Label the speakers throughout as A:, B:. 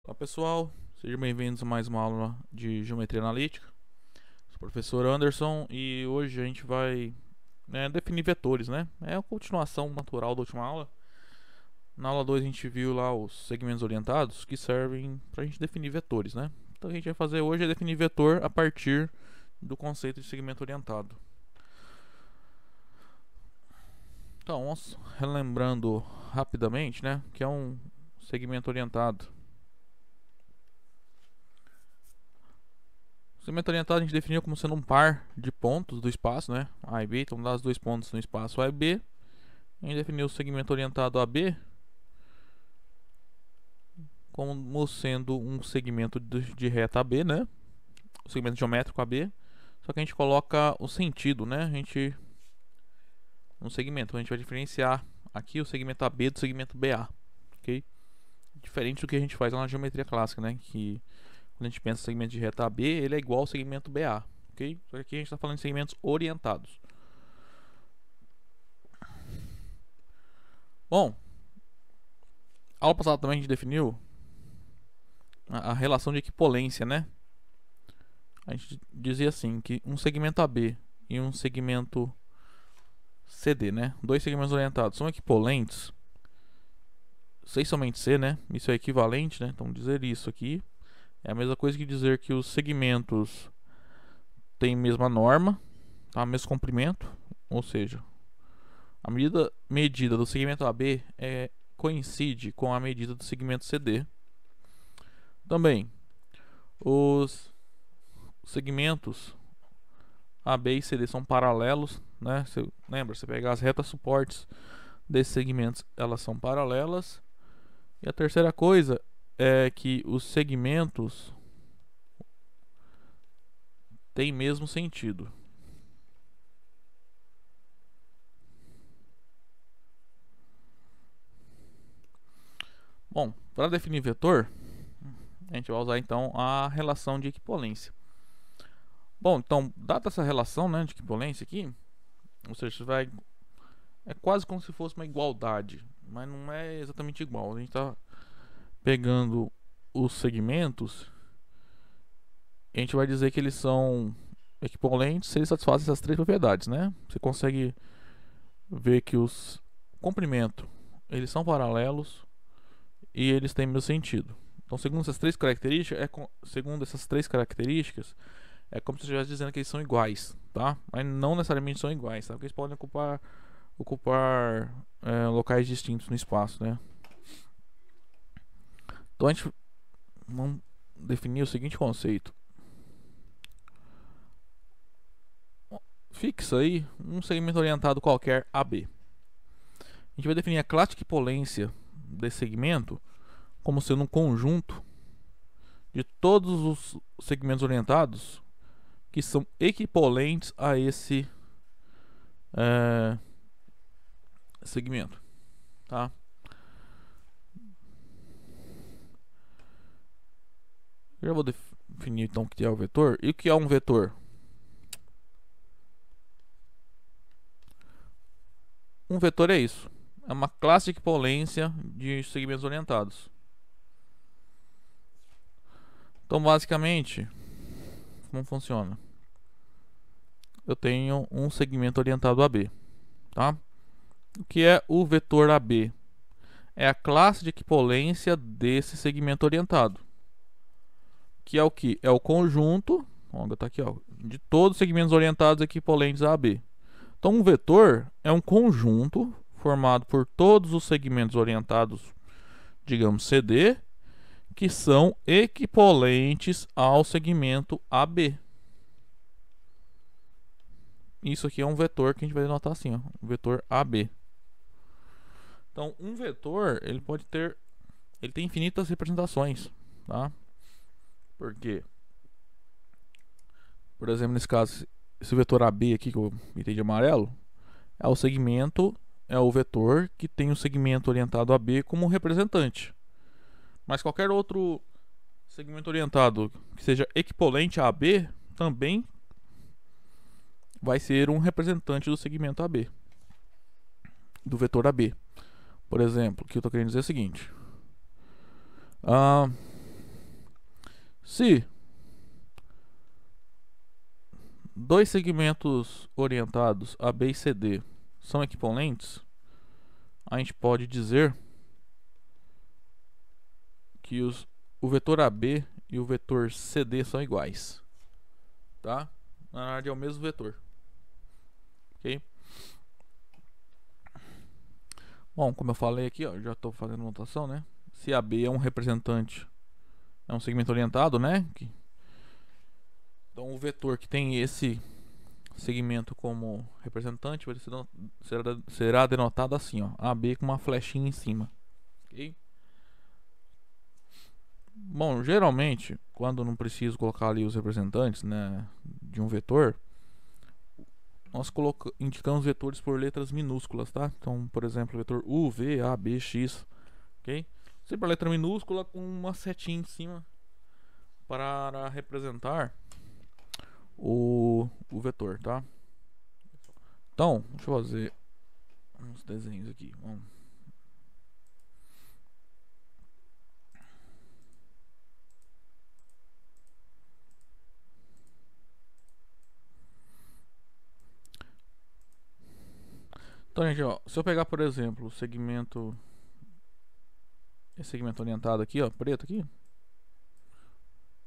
A: Olá pessoal, sejam bem-vindos a mais uma aula de Geometria Analítica. Sou o professor Anderson e hoje a gente vai definir vetores, né? É a continuação natural da última aula. Na aula 2 a gente viu lá os segmentos orientados que servem para a gente definir vetores, né? Então o que a gente vai fazer hoje é definir vetor a partir do conceito de segmento orientado. Então, vamos relembrando rapidamente, né? Que é um segmento orientado. O segmento orientado a gente definiu como sendo um par de pontos do espaço, né? A e B, então dá os dois pontos no espaço A e B. A gente definiu o segmento orientado AB como sendo um segmento de reta AB, né? O segmento geométrico AB. Só que a gente coloca o sentido, né? No segmento, a gente vai diferenciar aqui o segmento AB do segmento BA, ok? Diferente do que a gente faz lá na geometria clássica, né? Que quando a gente pensa em segmento de reta AB, ele é igual ao segmento BA, ok? Só que aqui a gente está falando de segmentos orientados. Bom, a aula passada também a gente definiu a relação de equipolência, né? A gente dizia assim, que um segmento AB e um segmento CD, né? Dois segmentos orientados são equipolentes. C somente C, né? Isso é equivalente, né? Então dizer isso aqui é a mesma coisa que dizer que os segmentos têm a mesma norma, tá? Mesmo comprimento, ou seja, a medida do segmento AB coincide com a medida do segmento CD. Também, os segmentos AB e CD são paralelos, né? Você lembra, você pegar as retas suportes desses segmentos, elas são paralelas. E a terceira coisa é que os segmentos têm mesmo sentido. Bom, para definir vetor, a gente vai usar então a relação de equipolência. Bom, então, dada essa relação, né, de equipolência aqui, ou seja, é quase como se fosse uma igualdade, mas não é exatamente igual. A gente está pegando os segmentos e a gente vai dizer que eles são equipolentes se eles satisfazem essas três propriedades, né? Você consegue ver que os comprimento, eles são paralelos e eles têm mesmo sentido. Então, segundo essas três características, é como se você estivesse dizendo que eles são iguais, tá? Mas não necessariamente são iguais, tá? Porque eles podem ocupar locais distintos no espaço, né? Então a gente vamos definir o seguinte conceito. Fixa aí um segmento orientado qualquer AB. A gente vai definir a classe de equipolência desse segmento como sendo um conjunto de todos os segmentos orientados que são equipolentes a esse segmento, tá? Eu já vou definir então o que é o vetor. E o que é um vetor? Um vetor é isso. É uma classe de equipolência de segmentos orientados. Então, basicamente, como funciona? Eu tenho um segmento orientado AB, tá? O que é o vetor AB? É a classe de equipolência desse segmento orientado. Que é o que? É o conjunto, tá aqui, ó, de todos os segmentos orientados equipolentes a AB. Então, um vetor é um conjunto formado por todos os segmentos orientados, digamos, CD, que são equipolentes ao segmento AB. Isso aqui é um vetor que a gente vai denotar assim, ó, um vetor AB. Então, um vetor, ele tem infinitas representações, tá? Porque, por exemplo, nesse caso, esse vetor AB aqui que eu pintei de amarelo, é o vetor que tem o segmento orientado a B como representante. Mas qualquer outro segmento orientado que seja equipolente a AB também vai ser um representante do segmento AB, do vetor AB. Por exemplo, o que eu estou querendo dizer é o seguinte: Se dois segmentos orientados AB e CD são equivalentes, a gente pode dizer que o vetor AB e o vetor CD são iguais, tá? Na verdade é o mesmo vetor, ok? Bom, como eu falei aqui, ó, já estou fazendo notação, né? Se AB é um representante, é um segmento orientado, né? Então o vetor que tem esse segmento como representante será denotado assim, ó, AB com uma flechinha em cima, ok? Bom, geralmente, quando não preciso colocar ali os representantes, né, de um vetor, nós indicamos vetores por letras minúsculas, tá? Então, por exemplo, vetor U, V, A, B, X, ok? Sempre a letra minúscula com uma setinha em cima para representar o vetor, tá? Então, deixa eu fazer uns desenhos aqui. Vamos. Então, gente, ó, se eu pegar, por exemplo, o segmento, esse segmento orientado aqui, ó, preto aqui,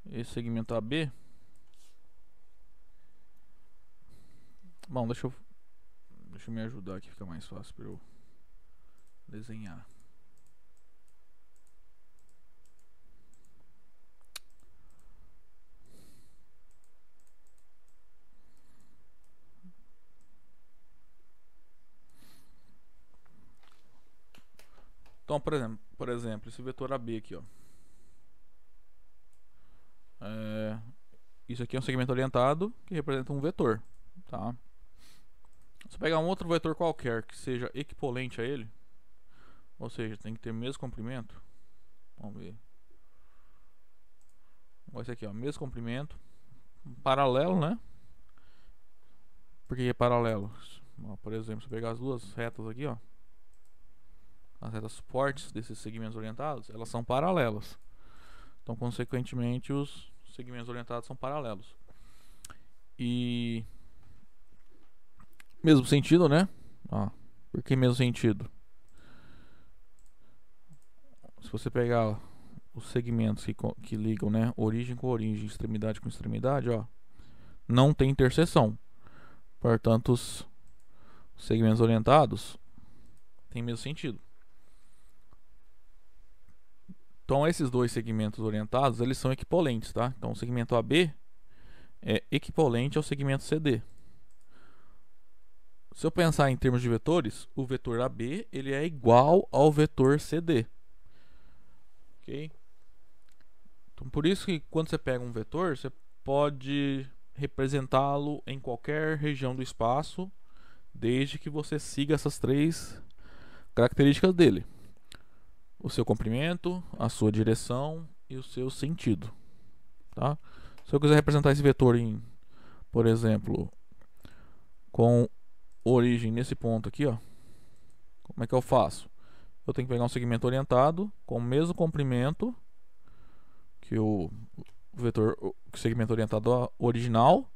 A: esse segmento AB, bom, deixa eu me ajudar aqui, fica mais fácil para eu desenhar. Então, por exemplo, esse vetor AB aqui, ó. Isso aqui é um segmento orientado que representa um vetor, tá? Se eu pegar um outro vetor qualquer que seja equivalente a ele, ou seja, tem que ter o mesmo comprimento. Vamos ver. Esse aqui, ó, mesmo comprimento, paralelo, né? Por que é paralelo? Ó, por exemplo, se eu pegar as duas retas aqui, ó, as retas suportes desses segmentos orientados, elas são paralelas. Então, consequentemente, os segmentos orientados são paralelos. E mesmo sentido, né? Ó, por que mesmo sentido? Se você pegar, ó, os segmentos que ligam, né, origem com origem, extremidade com extremidade, ó, não tem interseção. Portanto, os segmentos orientados têm mesmo sentido. Então, esses dois segmentos orientados, eles são equivalentes, tá? Então, o segmento AB é equivalente ao segmento CD. Se eu pensar em termos de vetores, o vetor AB ele é igual ao vetor CD. Ok? Então, por isso que quando você pega um vetor, você pode representá-lo em qualquer região do espaço, desde que você siga essas três características dele: o seu comprimento, a sua direção e o seu sentido, tá? Se eu quiser representar esse vetor em, por exemplo, com origem nesse ponto aqui, ó, como é que eu faço? Eu tenho que pegar um segmento orientado com o mesmo comprimento que o vetor, o segmento orientado original,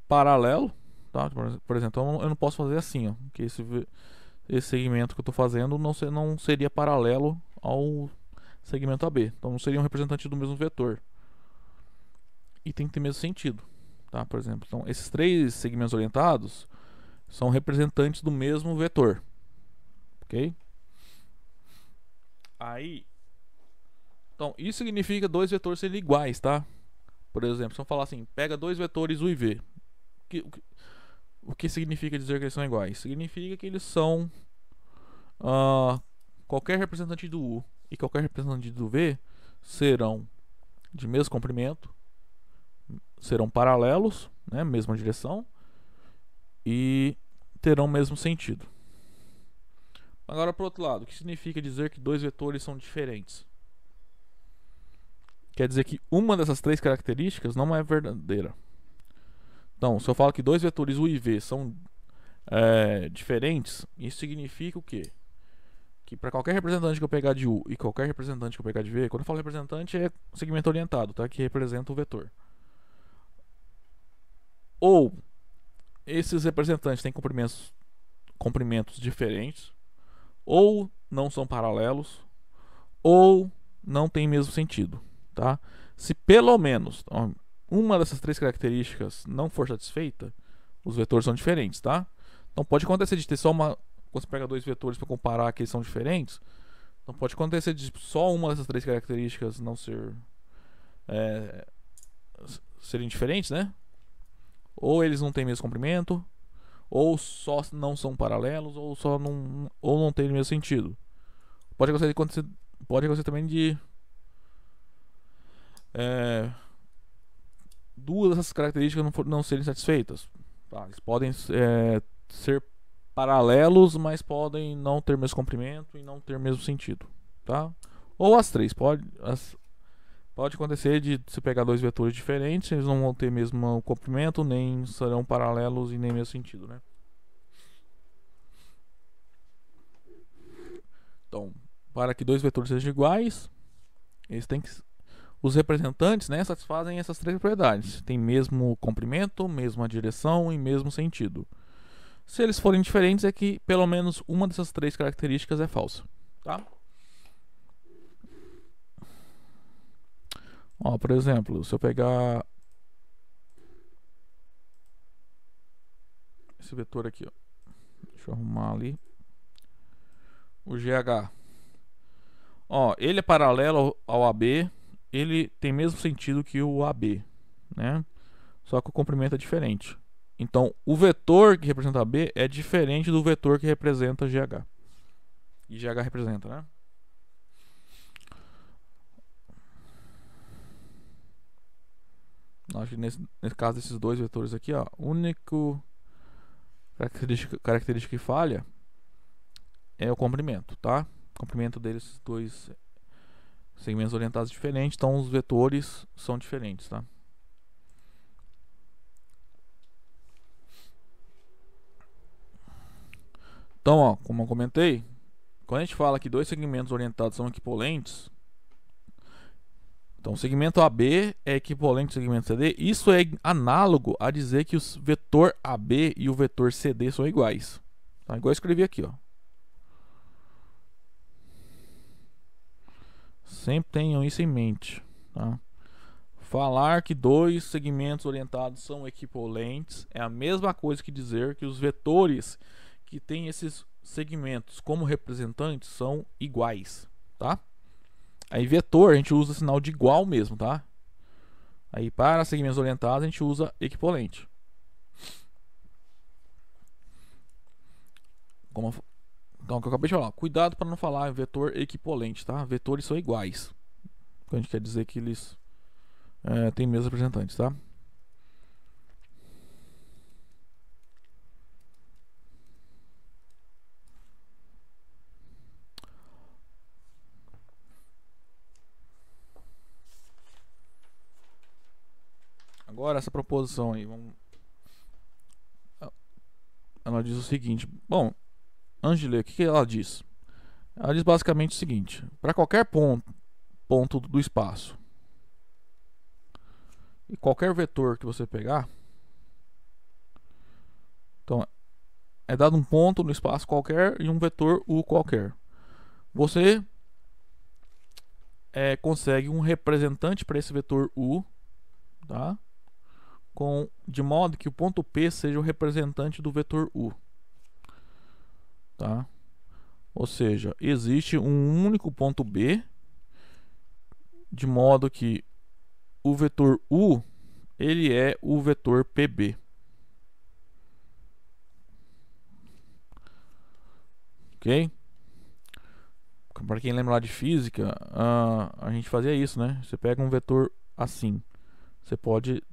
A: paralelo, tá? Por exemplo, eu não posso fazer assim, ó, que esse segmento que eu estou fazendo não seria paralelo ao segmento AB. Então não seria um representante do mesmo vetor. E tem que ter mesmo sentido, tá? Por exemplo, então, esses três segmentos orientados são representantes do mesmo vetor, ok? Aí, então isso significa dois vetores serem iguais, tá? Por exemplo, se eu falar assim, pega dois vetores U e V, o que significa dizer que eles são iguais? Significa que eles são qualquer representante do U e qualquer representante do V serão de mesmo comprimento, serão paralelos, né, mesma direção, e terão o mesmo sentido. Agora, por outro lado, o que significa dizer que dois vetores são diferentes? Quer dizer que uma dessas três características não é verdadeira. Então, se eu falo que dois vetores U e V são diferentes, isso significa o quê? que para qualquer representante que eu pegar de U e qualquer representante que eu pegar de V, quando eu falo representante é segmento orientado, tá? Que representa o vetor. Ou esses representantes têm comprimentos diferentes, ou não são paralelos, ou não tem mesmo sentido, tá? Se pelo menos uma dessas três características não for satisfeita, os vetores são diferentes, tá? Então pode acontecer de ter só uma, quando você pega dois vetores para comparar que eles são diferentes, então pode acontecer de só uma dessas três características não serem diferentes, né? Ou eles não têm mesmo comprimento, ou só não são paralelos, ou não tem o mesmo sentido. Pode acontecer também de duas dessas características não serem satisfeitas. Tá? Eles podem ser paralelos, mas podem não ter mesmo comprimento e não ter mesmo sentido. Tá? Ou as três. Pode acontecer de você pegar dois vetores diferentes, eles não vão ter mesmo comprimento, nem serão paralelos e nem mesmo sentido. Né? Então, para que dois vetores sejam iguais, eles têm que os representantes, né, satisfazem essas três propriedades. Tem mesmo comprimento, mesma direção e mesmo sentido. Se eles forem diferentes, é que pelo menos uma dessas três características é falsa. Tá? Ó, por exemplo, se eu pegar esse vetor aqui, ó. Deixa eu arrumar ali. O GH. Ó, ele é paralelo ao AB. Ele tem mesmo sentido que o AB, né? Só que o comprimento é diferente. Então, o vetor que representa AB é diferente do vetor que representa GH. E GH representa, né? Acho que nesse caso desses dois vetores aqui, ó, a única característica que falha é o comprimento, tá? O comprimento deles dois segmentos orientados diferentes, então os vetores são diferentes, tá? Então, ó, como eu comentei, quando a gente fala que dois segmentos orientados são equipolentes, então o segmento AB é equivalente ao segmento CD, isso é análogo a dizer que o vetor AB e o vetor CD são iguais. Tá? Igual eu escrevi aqui, ó. Sempre tenham isso em mente, tá? Falar que dois segmentos orientados são equivalentes é a mesma coisa que dizer que os vetores que têm esses segmentos como representantes são iguais, tá? Aí vetor a gente usa sinal de igual mesmo, tá? Aí para segmentos orientados a gente usa equivalente. Então, o que eu acabei de falar, cuidado para não falar vetor equivalente, tá? Vetores são iguais. A gente quer dizer que eles têm mesmos representantes, tá? Agora essa proposição aí, ela diz o seguinte. Bom, antes de ler, o que ela diz? Ela diz basicamente o seguinte: para qualquer ponto do espaço e qualquer vetor que você pegar, então é dado um ponto no espaço qualquer e um vetor U qualquer. Você consegue um representante para esse vetor U, tá? De modo que o ponto P seja o representante do vetor U, tá? Ou seja, existe um único ponto B, de modo que o vetor U ele é o vetor PB. Ok? Para quem lembra lá de física, a gente fazia isso, né? Você pega um vetor assim, você pode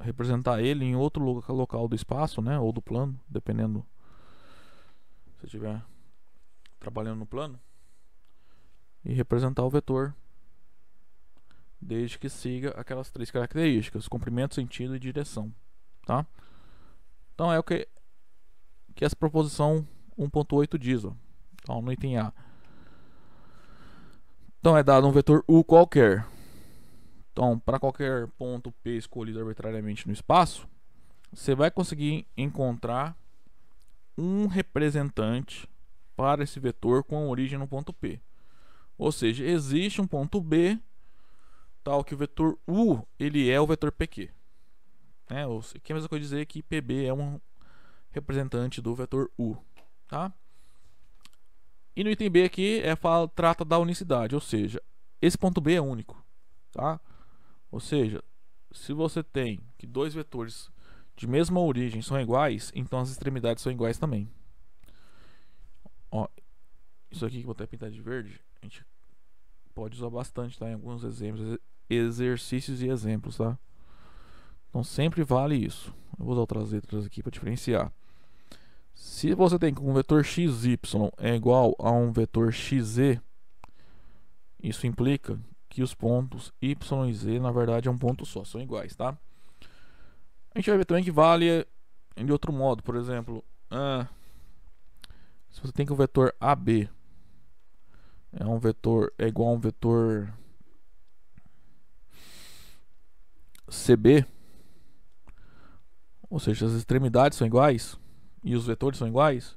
A: representar ele em outro local do espaço, né? Ou do plano, dependendo se você estiver trabalhando no plano, e representar o vetor desde que siga aquelas três características: comprimento, sentido e direção, tá? Então é o que essa proposição 1.8 diz, ó. Então, no item A, Então é dado um vetor U qualquer. Então, para qualquer ponto P escolhido arbitrariamente no espaço, você vai conseguir encontrar um representante para esse vetor com origem no ponto P. Ou seja, existe um ponto B tal que o vetor U ele é o vetor PQ. Né? Que é a mesma coisa dizer que PB é um representante do vetor U. Tá? E no item B aqui trata da unicidade, ou seja, esse ponto B é único. Tá? Ou seja, se você tem que dois vetores de mesma origem são iguais, então as extremidades são iguais também. Ó, isso aqui que eu vou até pintar de verde, a gente pode usar bastante, tá? Em alguns exemplos, exercícios e exemplos, tá? Então sempre vale isso. Eu vou usar outras letras aqui para diferenciar. Se você tem que um vetor xy é igual a um vetor xz, isso implica que os pontos y e z na verdade é um ponto só, são iguais, tá? A gente vai ver também que vale de outro modo, por exemplo, se você tem que o vetor AB é igual a um vetor CB, ou seja, as extremidades são iguais e os vetores são iguais,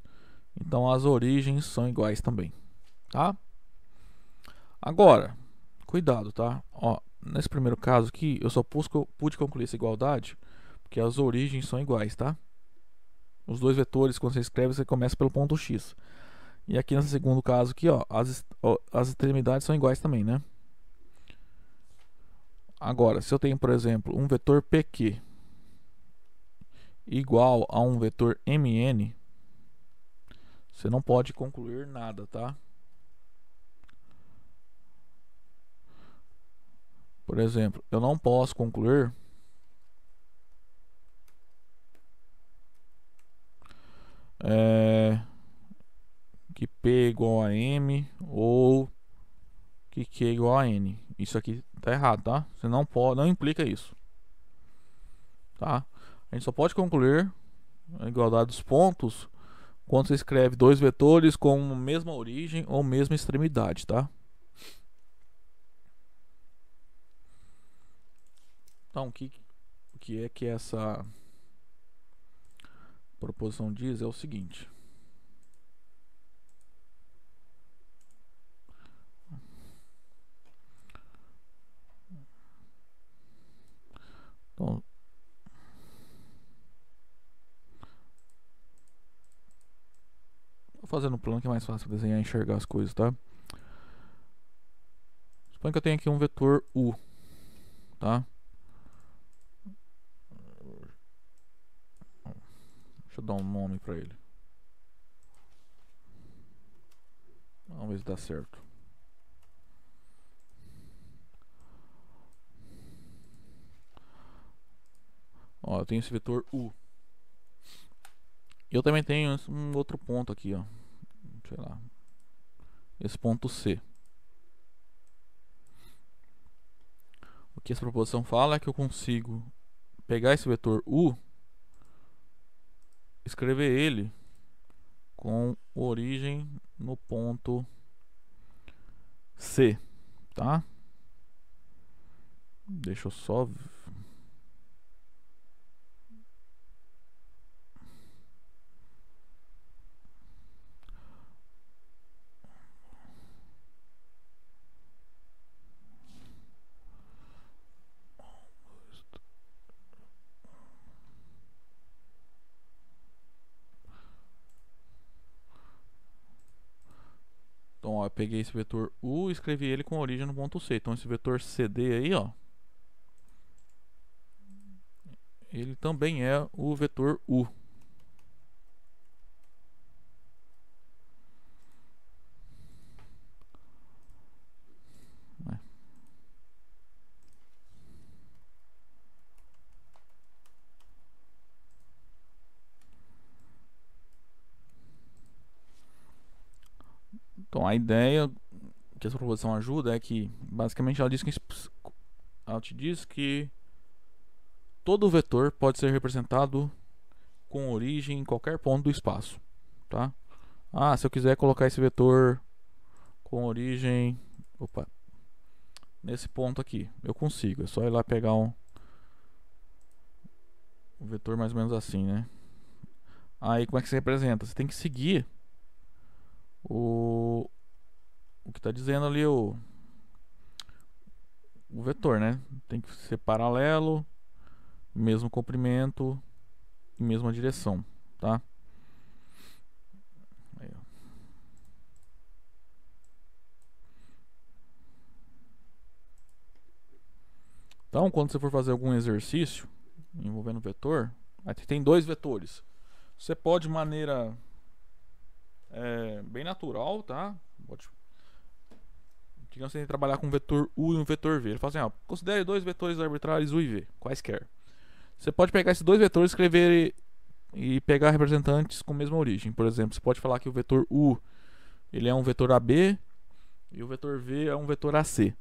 A: então as origens são iguais também, tá? Agora, cuidado, tá? Ó, nesse primeiro caso aqui, eu só pude concluir essa igualdade porque as origens são iguais, tá? Os dois vetores, quando você escreve, você começa pelo ponto X. E aqui nesse segundo caso aqui, ó, as extremidades são iguais também, né? Agora, se eu tenho, por exemplo, um vetor PQ igual a um vetor MN, você não pode concluir nada, tá? Por exemplo, eu não posso concluir que P é igual a M ou que Q é igual a N. Isso aqui tá errado, tá? Você não pode, não implica isso. Tá? A gente só pode concluir a igualdade dos pontos quando você escreve dois vetores com a mesma origem ou mesma extremidade, tá? Então, o que é que essa proposição diz é o seguinte. Então, vou fazer no plano que é mais fácil desenhar e enxergar as coisas, tá? Suponha que eu tenho aqui um vetor U, tá? Deixa eu dar um nome para ele. Vamos ver se dá certo. Ó, eu tenho esse vetor U. E eu também tenho um outro ponto aqui, ó. Sei lá. Esse ponto C. O que essa proposição fala é que eu consigo pegar esse vetor U, escrever ele com origem no ponto C, tá? Deixa eu só então, ó, eu peguei esse vetor U e escrevi ele com origem no ponto C. Então, esse vetor CD aí, ó, ele também é o vetor U. Então, a ideia que essa proposição ajuda é que, basicamente, ela te diz que todo vetor pode ser representado com origem em qualquer ponto do espaço, tá? Ah, se eu quiser colocar esse vetor com origem Opa, nesse ponto aqui, eu consigo. É só ir lá pegar um vetor mais ou menos assim, né? Aí como é que você representa? Você tem que seguir o que está dizendo ali o vetor, né? Tem que ser paralelo, mesmo comprimento e mesma direção, tá? Aí, ó. Então, quando você for fazer algum exercício envolvendo vetor, aqui tem dois vetores. Você pode de maneira bem natural, tá? Pode, digamos que você tem que trabalhar com um vetor U e um vetor V. Ele fala assim, considere dois vetores arbitrários U e V, quaisquer. Você pode pegar esses dois vetores, escrever e pegar representantes com a mesma origem. Por exemplo, você pode falar que o vetor U ele é um vetor AB e o vetor V é um vetor AC,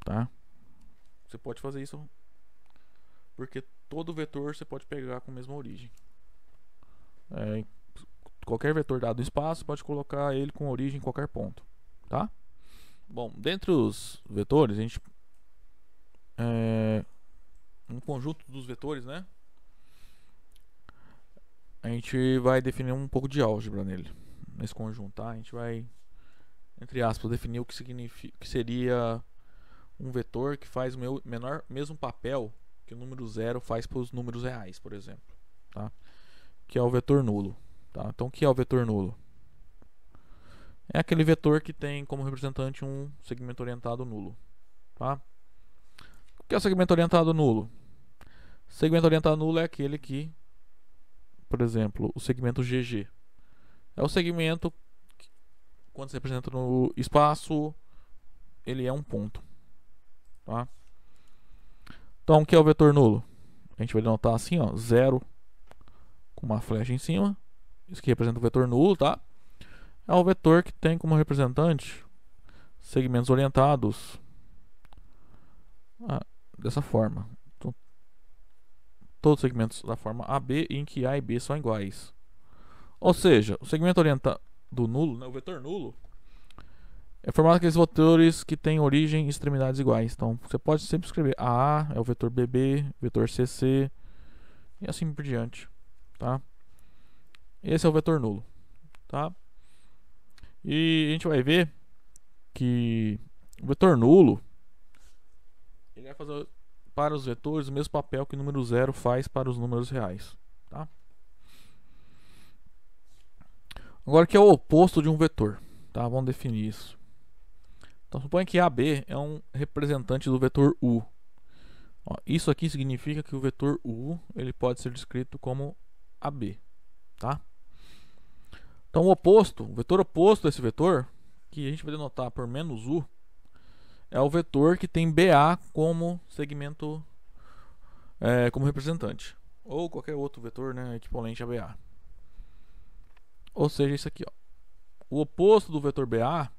A: tá? Você pode fazer isso porque todo vetor você pode pegar com a mesma origem. Qualquer vetor dado no espaço, pode colocar ele com origem em qualquer ponto, tá? Bom, dentre os vetores, a gente um conjunto dos vetores, né? A gente vai definir um pouco de álgebra nesse conjunto, tá? A gente vai, entre aspas, definir o que significa, que seria um vetor que faz o mesmo papel que o número zero faz para os números reais, por exemplo, tá? Que é o vetor nulo, tá? Então, o que é o vetor nulo? É aquele vetor que tem como representante um segmento orientado nulo, tá? O que é o segmento orientado nulo? Segmento orientado nulo é aquele que, por exemplo, o segmento GG é o segmento que, quando se representa no espaço, ele é um ponto, tá? Então, o que é o vetor nulo? A gente vai denotar assim, ó, 0 com uma flecha em cima. Isso que representa o vetor nulo, tá? É o vetor que tem como representante segmentos orientados dessa forma. Então, todos os segmentos da forma AB em que A e B são iguais. Ou seja, o segmento orientado nulo, né, o vetor nulo, é formado aqueles vetores que têm origem e extremidades iguais. Então, você pode sempre escrever AA é o vetor BB, vetor CC e assim por diante, tá? Esse é o vetor nulo, tá? E a gente vai ver que o vetor nulo ele vai fazer para os vetores o mesmo papel que o número zero faz para os números reais, tá? Agora, o que é o oposto de um vetor, tá? Vamos definir isso. Então, suponha que AB é um representante do vetor U. Ó, isso aqui significa que o vetor U ele pode ser descrito como AB, tá? Então, o vetor oposto desse vetor, que a gente vai denotar por menos U, é o vetor que tem BA como segmento, como representante. Ou qualquer outro vetor, né, equivalente a BA. Ou seja, isso aqui, ó. O oposto do vetor BA,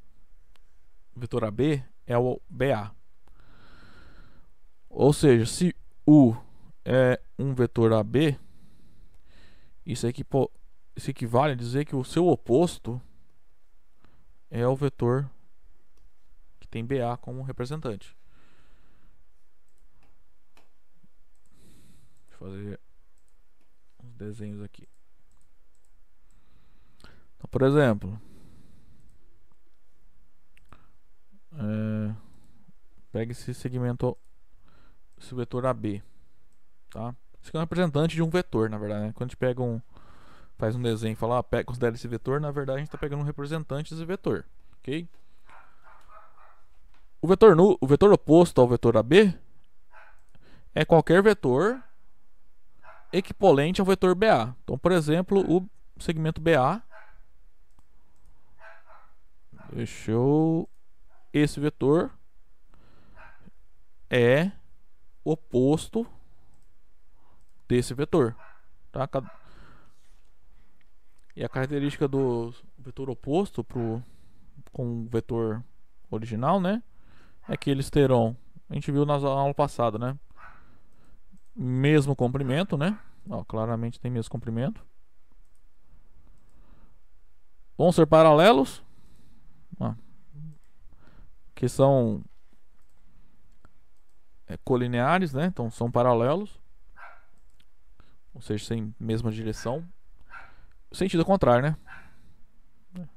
A: vetor AB, é o BA. Ou seja, se U é um vetor AB, isso equivale a dizer que o seu oposto é o vetor que tem BA como representante. Deixa eu fazer uns desenhos aqui. Então, por exemplo, pega esse segmento, esse vetor AB, tá? Esse aqui é um representante de um vetor, na verdade, né? Quando a gente pega faz um desenho e fala, considera esse vetor, na verdade a gente está pegando um representante desse vetor, ok? O vetor oposto ao vetor AB é qualquer vetor equivalente ao vetor BA. Então, por exemplo, o segmento BA, esse vetor é oposto desse vetor, tá? E a característica do vetor oposto com o vetor original, né, é que eles terão, a gente viu na aula passada, né, mesmo comprimento, né? Ó, claramente tem mesmo comprimento. Vão ser paralelos. Ó. que são colineares, né? Então são paralelos, ou seja, sem mesma direção. Sentido contrário, né?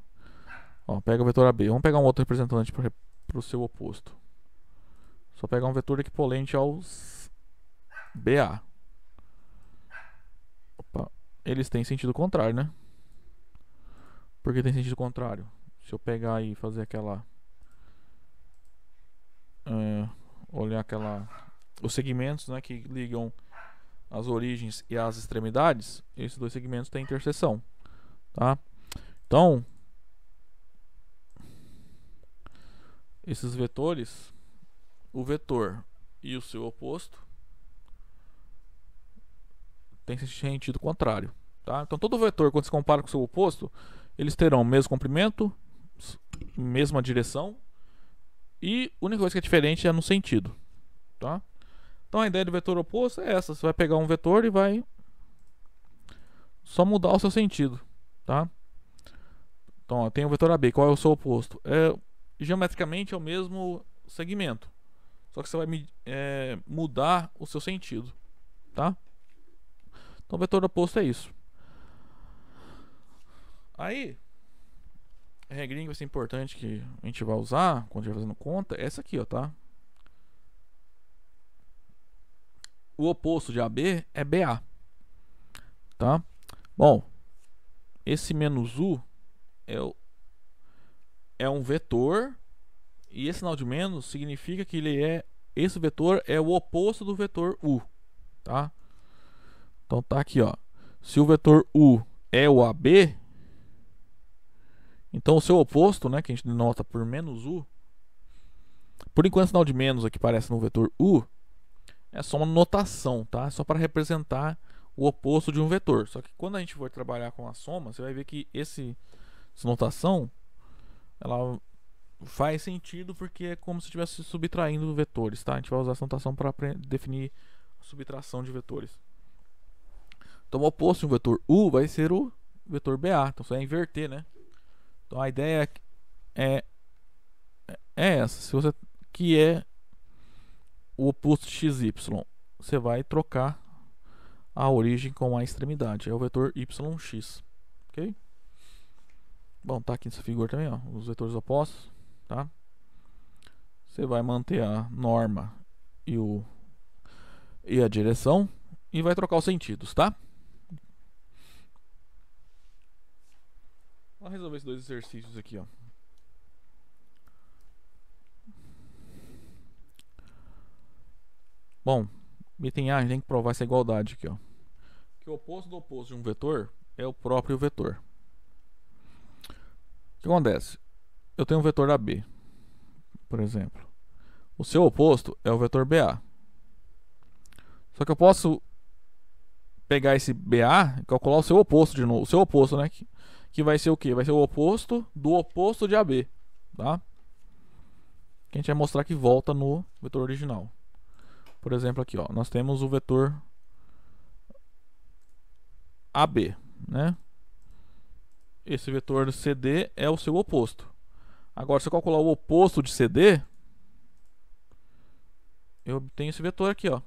A: Ó, pega o vetor AB. Vamos pegar um outro representante para o seu oposto. Só pegar um vetor equivalente aos BA. Opa. Eles têm sentido contrário, né? Por que tem sentido contrário? Se eu pegar e fazer aquela... olhar os segmentos, né, que ligam as origens e as extremidades, esses dois segmentos têm interseção, tá? Então, esses vetores, o vetor e o seu oposto, tem sentido contrário, tá? Então, todo vetor, quando se compara com o seu oposto, eles terão o mesmo comprimento, mesma direção, e a única coisa que é diferente é no sentido, tá? Então a ideia do vetor oposto é essa. Você vai pegar um vetor e vai só mudar o seu sentido, tá? Então ó, tem o vetor AB. Qual é o seu oposto? Geometricamente é o mesmo segmento, só que você vai mudar o seu sentido, tá? Então o vetor oposto é isso. Aí a regrinha que vai ser importante que a gente vai usar quando estiver fazendo conta é essa aqui, ó, tá? O oposto de AB é BA, tá? Bom, esse menos U é um vetor, e esse sinal de menos significa que esse vetor é o oposto do vetor U, tá? Então tá aqui, ó. Se o vetor U é o AB, então o seu oposto, né, que a gente denota por menos U, por enquanto o sinal de menos aqui parece no vetor U, é só uma notação, tá? É só para representar o oposto de um vetor. Só que quando a gente for trabalhar com a soma, você vai ver que essa notação, ela faz sentido porque é como se estivesse subtraindo vetores, tá? A gente vai usar essa notação para definir a subtração de vetores. Então o oposto de um vetor U vai ser o vetor BA. Então você vai inverter, né? Então a ideia é essa. Se você que é o oposto de XY, você vai trocar a origem com a extremidade. É o vetor YX. Ok? Bom, tá aqui nessa figura também, ó, os vetores opostos, tá? Você vai manter a norma e a direção e vai trocar os sentidos, tá? Vamos resolver esses dois exercícios aqui, ó. Bom, item A, a gente tem que provar essa igualdade aqui, ó. Que o oposto do oposto de um vetor é o próprio vetor. O que acontece? Eu tenho um vetor AB, por exemplo. O seu oposto é o vetor BA. Só que eu posso pegar esse BA e calcular o seu oposto de novo. O seu oposto, né? Que vai ser o quê? Vai ser o oposto do oposto de AB, tá? Que a gente vai mostrar que volta no vetor original. Por exemplo, aqui, ó, nós temos o vetor AB, né? Esse vetor CD é o seu oposto. Agora, se eu calcular o oposto de CD, eu obtenho esse vetor aqui, ó,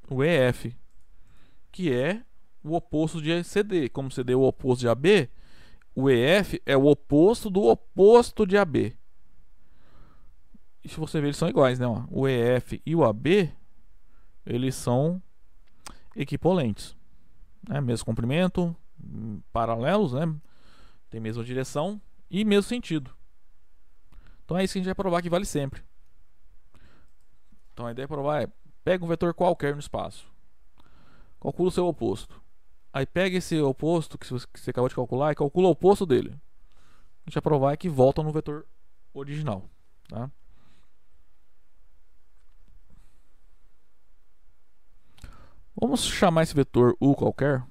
A: o EF, que é o oposto de CD. Como CD é o oposto de AB, o EF é o oposto do oposto de AB. E se você ver, eles são iguais, né? Ó, o EF e o AB, eles são equivalentes, né? Mesmo comprimento, paralelos, né? Tem mesma direção e mesmo sentido. Então é isso que a gente vai provar que vale sempre. Então a ideia é provar pega um vetor qualquer no espaço, calcula o seu oposto, aí pega esse oposto que você acabou de calcular e calcula o oposto dele. A gente vai provar que volta no vetor original, tá? Vamos chamar esse vetor U qualquer.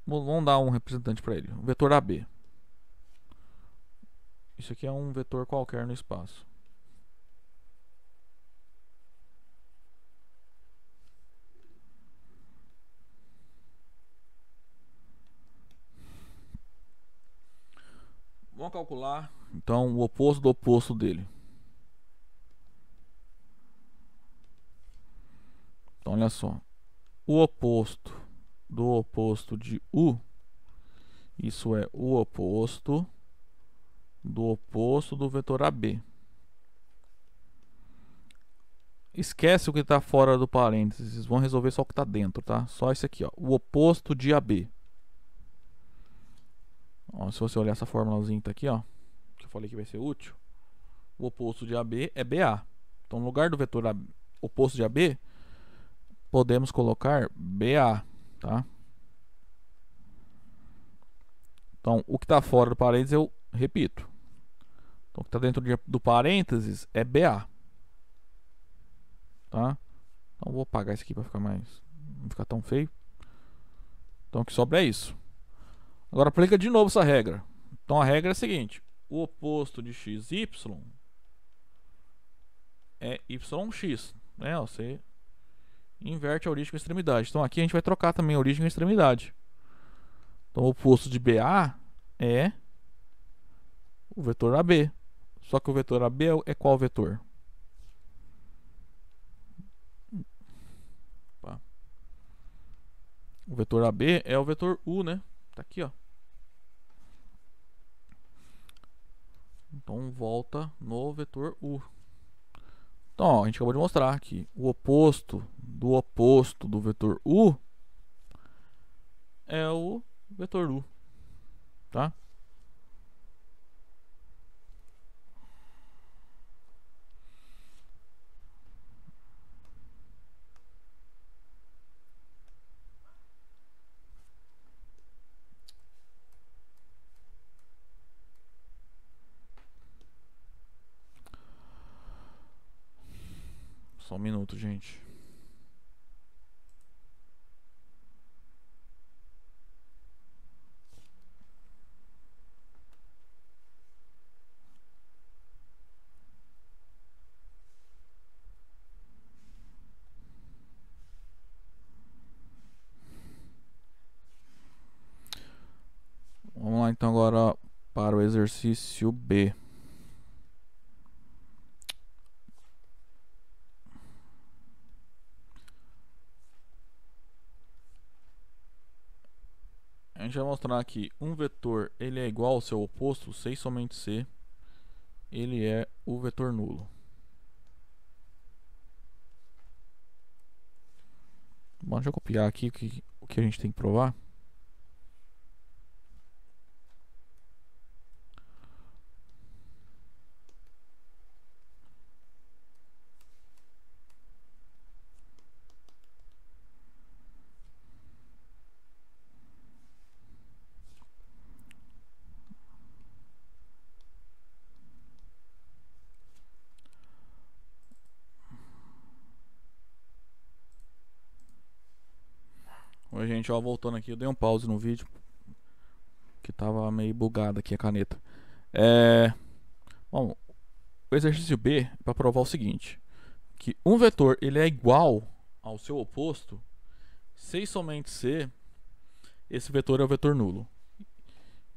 A: Vamos dar um representante para ele, o vetor AB. Isso aqui é um vetor qualquer no espaço. Vamos calcular então o oposto do oposto dele. Então olha só, o oposto do oposto de U, isso é o oposto do vetor AB. Esquece o que está fora do parênteses, vão resolver só o que está dentro, tá? Só esse aqui, ó, o oposto de AB. Ó, se você olhar essa formulazinha que tá aqui, ó, que eu falei que vai ser útil, o oposto de AB é BA. Então, no lugar do vetor oposto de AB, podemos colocar BA, tá? Então, o que está fora do parênteses eu repito. Então, o que está dentro do parênteses é BA, tá? Então, vou apagar isso aqui para ficar mais, não ficar tão feio. Então, o que sobra é isso. Agora, aplica de novo essa regra. Então, a regra é a seguinte: o oposto de xy é yx, né? Você inverte a origem com a extremidade. Então, aqui a gente vai trocar também a origem com a extremidade. Então, o oposto de BA é o vetor AB. Só que o vetor AB é qual vetor? O vetor AB é o vetor U, né? Tá aqui, ó. Então, volta no vetor U. Então, ó, a gente acabou de mostrar que o oposto do vetor U é o vetor U, tá? Só um minuto, gente. Vamos lá então agora para o exercício B. A gente vai mostrar que um vetor ele é igual ao seu oposto se e somente se ele é o vetor nulo. Bom, deixa eu copiar aqui o que a gente tem que provar. Oi, gente, ó, voltando aqui, eu dei um pause no vídeo que tava meio bugado aqui a caneta. Bom, o exercício B é para provar o seguinte: que um vetor ele é igual ao seu oposto se e somente se esse vetor é o vetor nulo.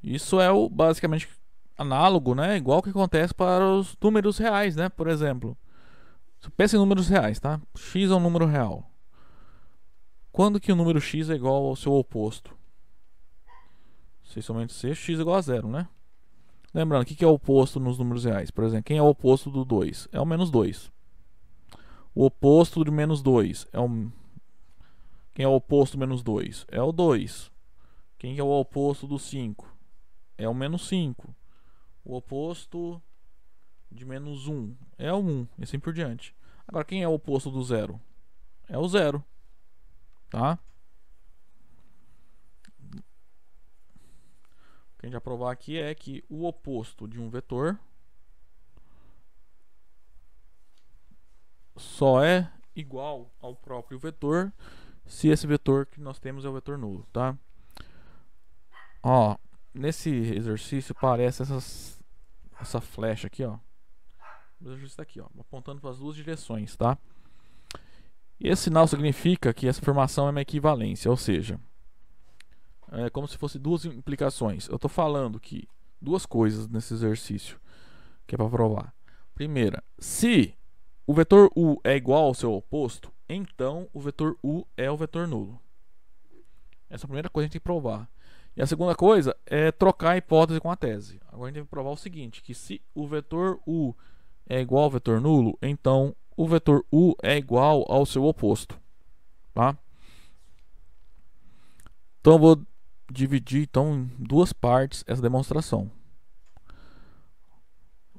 A: Isso é o basicamente análogo, né? Igual que acontece para os números reais, né? Por exemplo, pensa em números reais, tá? X é um número real. Quando que o número x é igual ao seu oposto? Se somente se x é igual a zero, né? Lembrando, o que é o oposto nos números reais? Por exemplo, quem é o oposto do 2? É o menos 2. O oposto de menos 2 é o... Quem é o oposto do menos 2? É o 2. Quem é o oposto do 5? É o menos 5. O oposto de menos 1 é o 1, e assim por diante. Agora, quem é o oposto do 0? É o 0. Tá? O que a gente vai provar aqui é que o oposto de um vetor só é igual ao próprio vetor se esse vetor que nós temos é o vetor nulo, tá? Ó, nesse exercício parece essa flecha aqui, ó. O exercício está aqui, ó, apontando para as duas direções, tá? E esse sinal significa que essa formação é uma equivalência, ou seja, é como se fosse duas implicações. Eu estou falando que duas coisas nesse exercício que é para provar. Primeira, se o vetor u é igual ao seu oposto, então o vetor u é o vetor nulo. Essa é a primeira coisa que a gente tem que provar. E a segunda coisa é trocar a hipótese com a tese. Agora a gente tem que provar o seguinte, que se o vetor u é igual ao vetor nulo, então o vetor u é igual ao seu oposto. Tá? Então eu vou dividir então, em duas partes essa demonstração.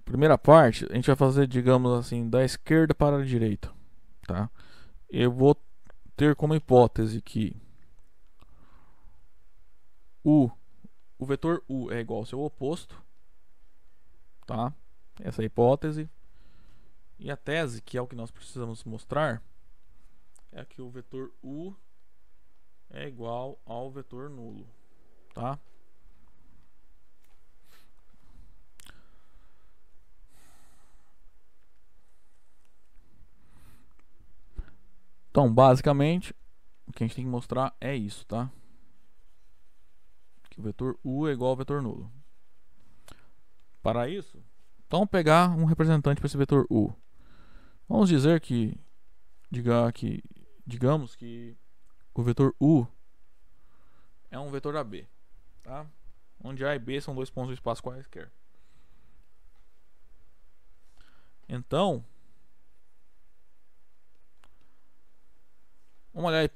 A: Primeira parte, a gente vai fazer, digamos assim, da esquerda para a direita. Tá? Eu vou ter como hipótese que o vetor u é igual ao seu oposto. Tá? Essa é a hipótese. E a tese, que é o que nós precisamos mostrar, é que o vetor u é igual ao vetor nulo. Tá? Então, basicamente, o que a gente tem que mostrar é isso, tá? Que o vetor u é igual ao vetor nulo. Para isso, então vamos pegar um representante para esse vetor u. Vamos dizer que, digamos que o vetor u é um vetor AB, tá? Onde A e B são dois pontos do espaço quaisquer. Então, vamos olhar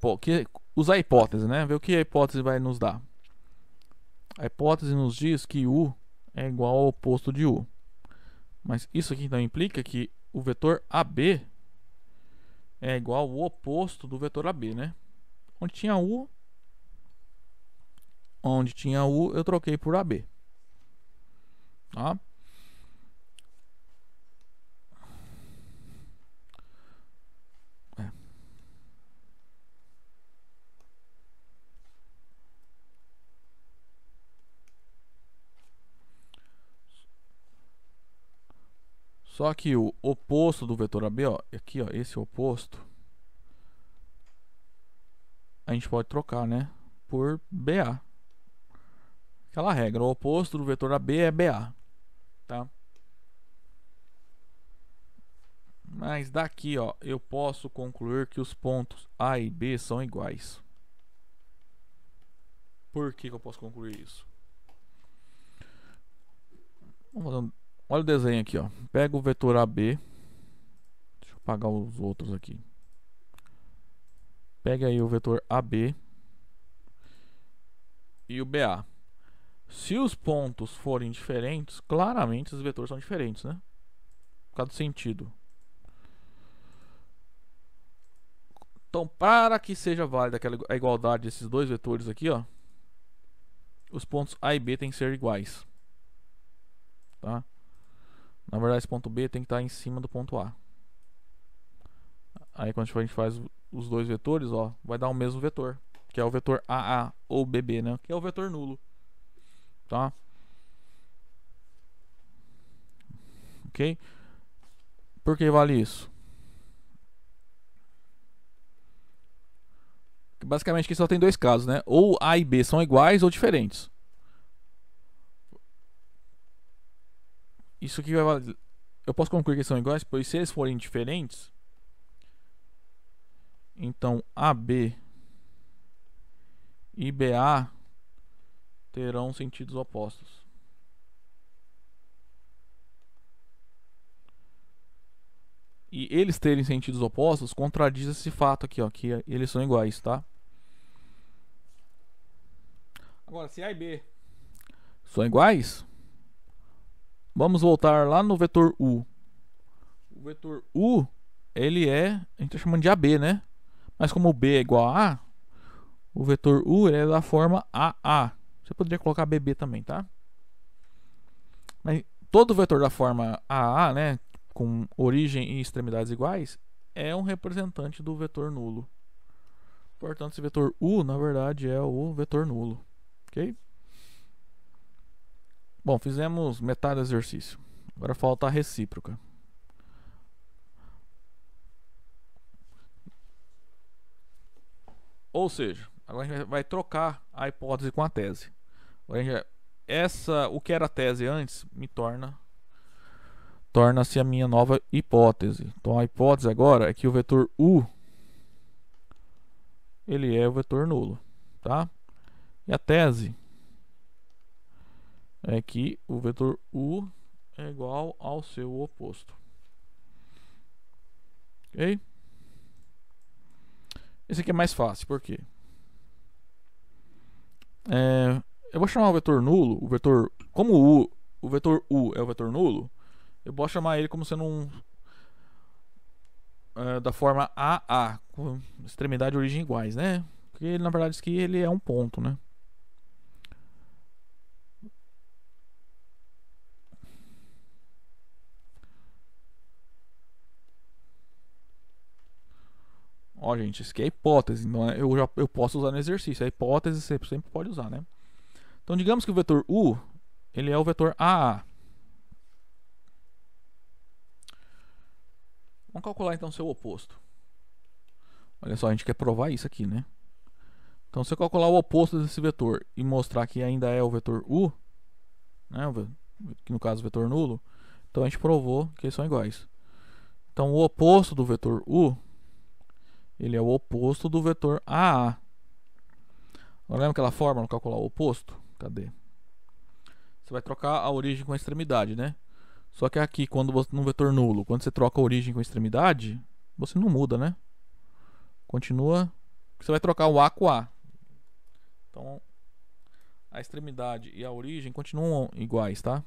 A: usar a hipótese, né? Ver o que a hipótese vai nos dar. A hipótese nos diz que u é igual ao oposto de u. Mas isso aqui então implica que o vetor AB é igual ao oposto do vetor AB, né? Onde tinha u, eu troquei por AB. Tá? Só que o oposto do vetor AB, ó, aqui, ó, esse oposto, a gente pode trocar, né, por BA. Aquela regra, o oposto do vetor AB é BA, tá? Mas daqui, ó, eu posso concluir que os pontos A e B são iguais. Por que eu posso concluir isso? Vamos fazer olha o desenho aqui, ó. Pega o vetor AB. Deixa eu apagar os outros aqui. Pega aí o vetor AB e o BA. Se os pontos forem diferentes, claramente os vetores são diferentes, né? Por causa do sentido. Então, para que seja válida a igualdade desses dois vetores aqui, ó, os pontos A e B têm que ser iguais. Tá? Na verdade, esse ponto B tem que estar em cima do ponto A. Aí quando a gente faz os dois vetores, ó, vai dar o mesmo vetor, que é o vetor AA ou BB, né? Que é o vetor nulo. Tá? Ok? Por que vale isso? Basicamente aqui só tem dois casos, né? Ou A e B são iguais ou diferentes. Isso aqui vai valer. Eu posso concluir que são iguais, pois se eles forem diferentes, então AB e BA terão sentidos opostos. E eles terem sentidos opostos contradiz esse fato aqui, ó, que eles são iguais, tá? Agora, se A e B são iguais, vamos voltar lá no vetor U. O vetor U, ele é, a gente tá chamando de AB, né? Mas como o B é igual a A, o vetor U ele é da forma AA. Você poderia colocar BB também, tá? Mas todo vetor da forma AA, né, com origem e extremidades iguais, é um representante do vetor nulo. Portanto, esse vetor U, na verdade, é o vetor nulo. Ok? Bom, fizemos metade do exercício. Agora falta a recíproca. Ou seja, agora a gente vai trocar a hipótese com a tese. Agora o que era a tese antes torna-se a minha nova hipótese. Então a hipótese agora é que o vetor u ele é o vetor nulo, tá? E a tese é que o vetor u é igual ao seu oposto. Ok? Esse aqui é mais fácil, por quê? Eu vou chamar o vetor nulo, como o vetor u é o vetor nulo, eu posso chamar ele como sendo da forma AA, com extremidade e origem iguais, né? Porque ele, na verdade, aqui ele é um ponto, né? Ó, gente, isso aqui é hipótese, então eu posso usar no exercício. A hipótese você sempre pode usar, né? Então, digamos que o vetor u ele é o vetor AA. Vamos calcular então seu oposto. Olha só, a gente quer provar isso aqui, né? Então, se eu calcular o oposto desse vetor e mostrar que ainda é o vetor u, né? Que no caso o vetor nulo, então a gente provou que eles são iguais. Então, o oposto do vetor u ele é o oposto do vetor AA. Agora, lembra aquela fórmula para calcular o oposto? Cadê? Você vai trocar a origem com a extremidade, né? Só que aqui, no vetor nulo, quando você troca a origem com a extremidade, você não muda, né? Continua. Você vai trocar o A com A. Então, a extremidade e a origem continuam iguais, tá?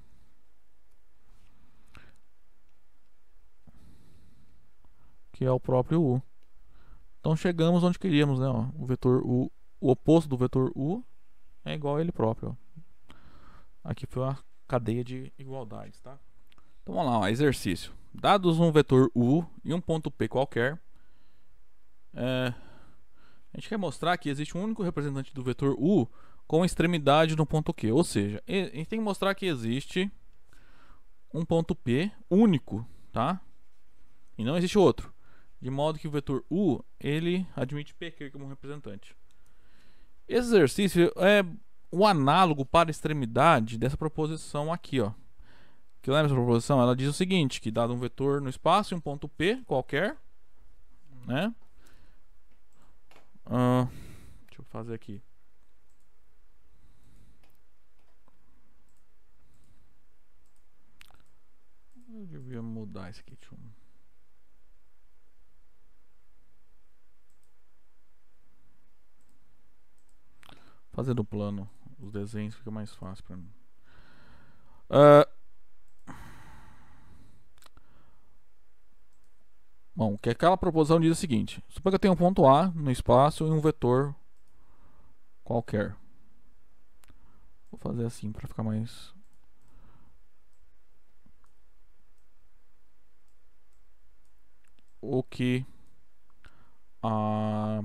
A: Que é o próprio U. Então, chegamos onde queríamos, né? Ó, o vetor U, o oposto do vetor U é igual a ele próprio. Ó. Aqui foi uma cadeia de igualdades, tá? Então vamos lá, ó, exercício. Dados um vetor u e um ponto P qualquer, a gente quer mostrar que existe um único representante do vetor u com extremidade no ponto Q. Ou seja, a gente tem que mostrar que existe um ponto P único, tá? E não existe outro. De modo que o vetor u ele admite PQ como representante. Esse exercício é o análogo para a extremidade dessa proposição aqui, ó. Que lembra essa proposição? Ela diz o seguinte, que dado um vetor no espaço e um ponto P qualquer, né? Deixa eu fazer aqui. Eu devia mudar isso aqui. Fazer do plano os desenhos fica mais fácil para mim. Bom, que aquela proposição diz o seguinte: suponha que eu tenho um ponto A no espaço e um vetor qualquer. Vou fazer assim para ficar mais. O que a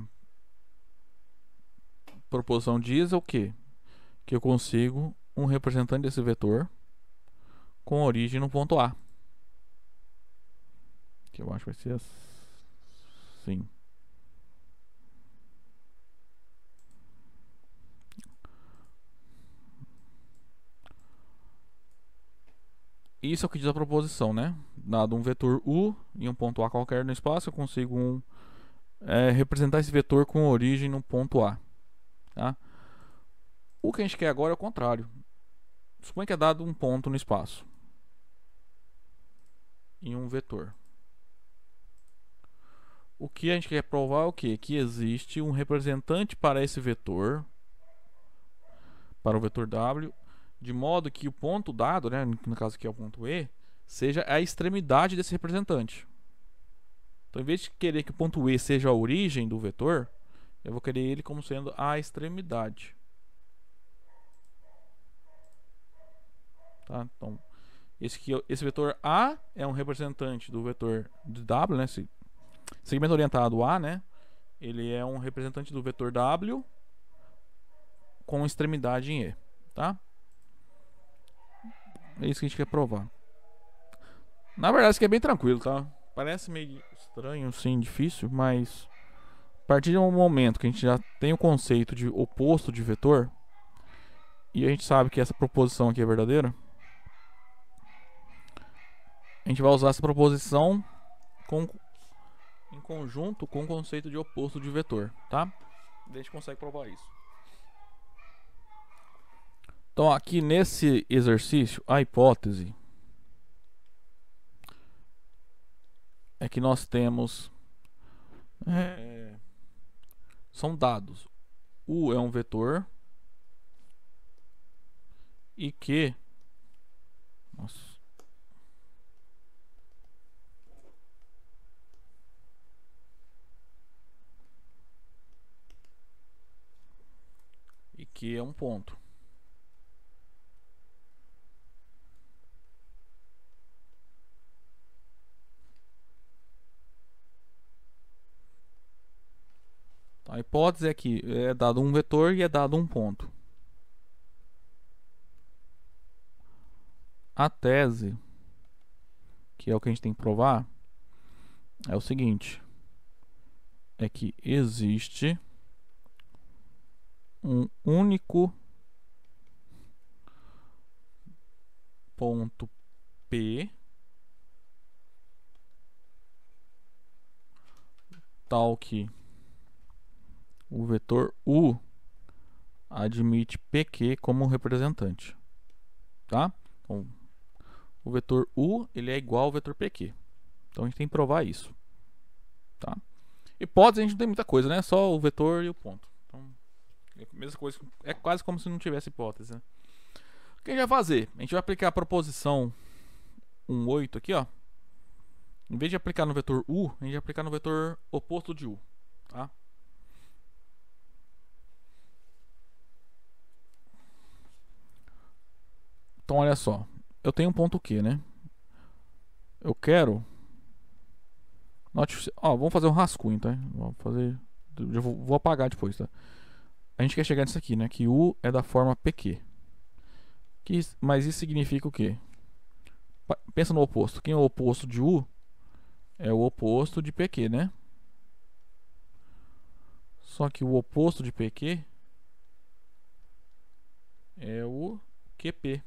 A: proposição diz é o quê? Que eu consigo um representante desse vetor com origem no ponto A. Que eu acho que vai ser assim. Isso é o que diz a proposição, né? Dado um vetor u e um ponto A qualquer no espaço, eu consigo representar esse vetor com origem no ponto A. Tá? O que a gente quer agora é o contrário. Suponha que é dado um ponto no espaço e um vetor. O que a gente quer provar é o quê? Que existe um representante para esse vetor, para o vetor W, de modo que o ponto dado, né, no caso aqui é o ponto E, seja a extremidade desse representante. Então, em vez de querer que o ponto E seja a origem do vetor, eu vou querer ele como sendo a extremidade. Tá? Então, esse vetor A é um representante do vetor de W, né? Esse segmento orientado A, né? Ele é um representante do vetor W com extremidade em E, tá? É isso que a gente quer provar. Na verdade, isso aqui é bem tranquilo, tá? Parece meio estranho, sim, difícil, mas a partir do momento que a gente já tem o conceito de oposto de vetor, e a gente sabe que essa proposição aqui é verdadeira, a gente vai usar essa proposição em conjunto com o conceito de oposto de vetor, tá? A gente consegue provar isso. Então aqui nesse exercício, a hipótese é que nós temos são dados. U é um vetor e Q, nossa, e Q é um ponto. A hipótese é que é dado um vetor e é dado um ponto. A tese, que é o que a gente tem que provar, é o seguinte: é que existe um único ponto P tal que o vetor U admite PQ como representante, tá? Então, o vetor U ele é igual ao vetor PQ. Então a gente tem que provar isso, tá? Hipótese a gente não tem muita coisa, né? Só o vetor e o ponto. Então, é a mesma coisa, é quase como se não tivesse hipótese, né? O que a gente vai fazer? A gente vai aplicar a proposição 1,8 aqui, ó. Em vez de aplicar no vetor U, a gente vai aplicar no vetor oposto de U, tá? Então olha só, eu tenho um ponto Q, né? Eu quero vamos fazer um rascunho, tá? Vou apagar depois, tá? A gente quer chegar nisso aqui, né? Que U é da forma PQ. Mas isso significa o quê? Pensa no oposto. Quem é o oposto de U? É o oposto de PQ, né? Só que o oposto de PQ é o QP.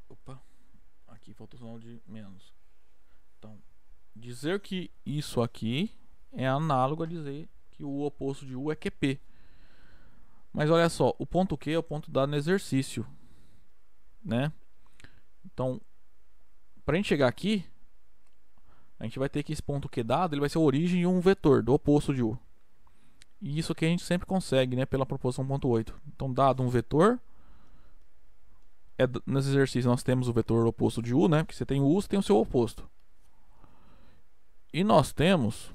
A: Opa, aqui falta o sinal de menos. Então, dizer que isso aqui é análogo a dizer que o oposto de U é QP. Mas olha só, o ponto Q é o ponto dado no exercício, né? Então, para a gente chegar aqui, a gente vai ter que esse ponto Q dado, ele vai ser a origem de um vetor do oposto de U. E isso aqui a gente sempre consegue, né, pela proposição 1.8. Então, dado um vetor, nesse exercício nós temos o vetor oposto de U, né? Porque você tem o U, você tem o seu oposto. E nós temos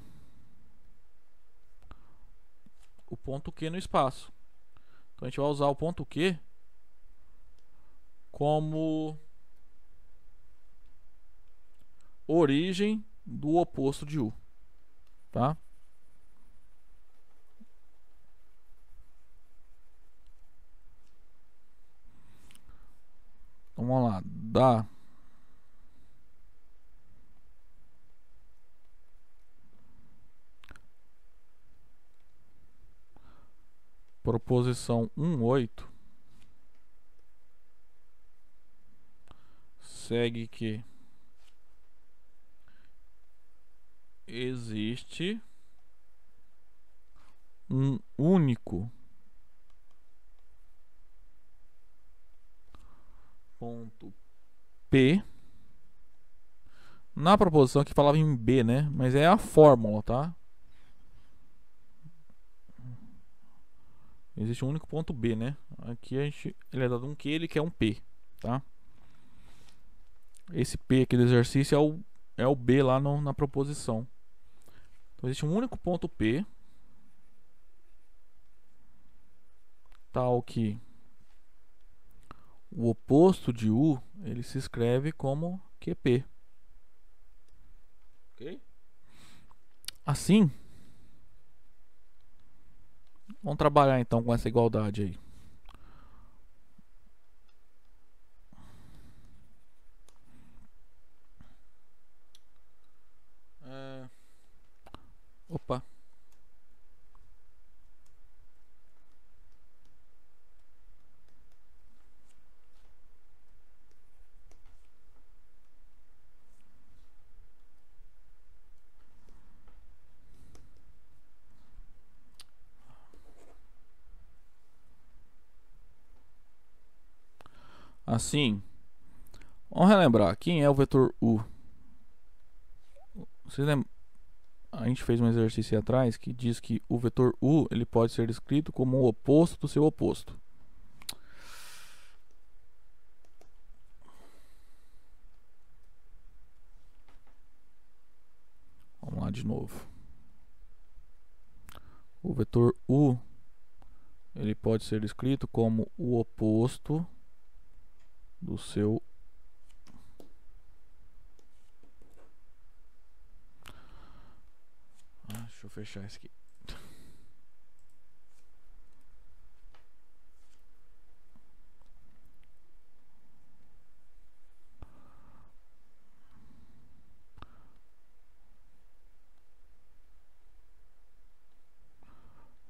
A: o ponto Q no espaço. Então a gente vai usar o ponto Q como origem do oposto de U, tá? Então vamos lá, da proposição 1,8 segue que existe um único ponto P. Na proposição aqui falava em B, né? Mas é a fórmula, tá? Existe um único ponto B, né? Aqui ele é dado um Q, ele quer um P, tá? Esse P aqui do exercício é o B lá na proposição. Então existe um único ponto P tal que o oposto de U ele se escreve como QP. Ok? Assim, vamos trabalhar então com essa igualdade aí. Opa. Assim, vamos relembrar quem é o vetor U. Vocês lembram? A gente fez um exercício aí atrás que diz que o vetor U ele pode ser escrito como o oposto do seu oposto. Vamos lá de novo. O vetor U ele pode ser escrito como o oposto do seu deixa eu fechar isso aqui.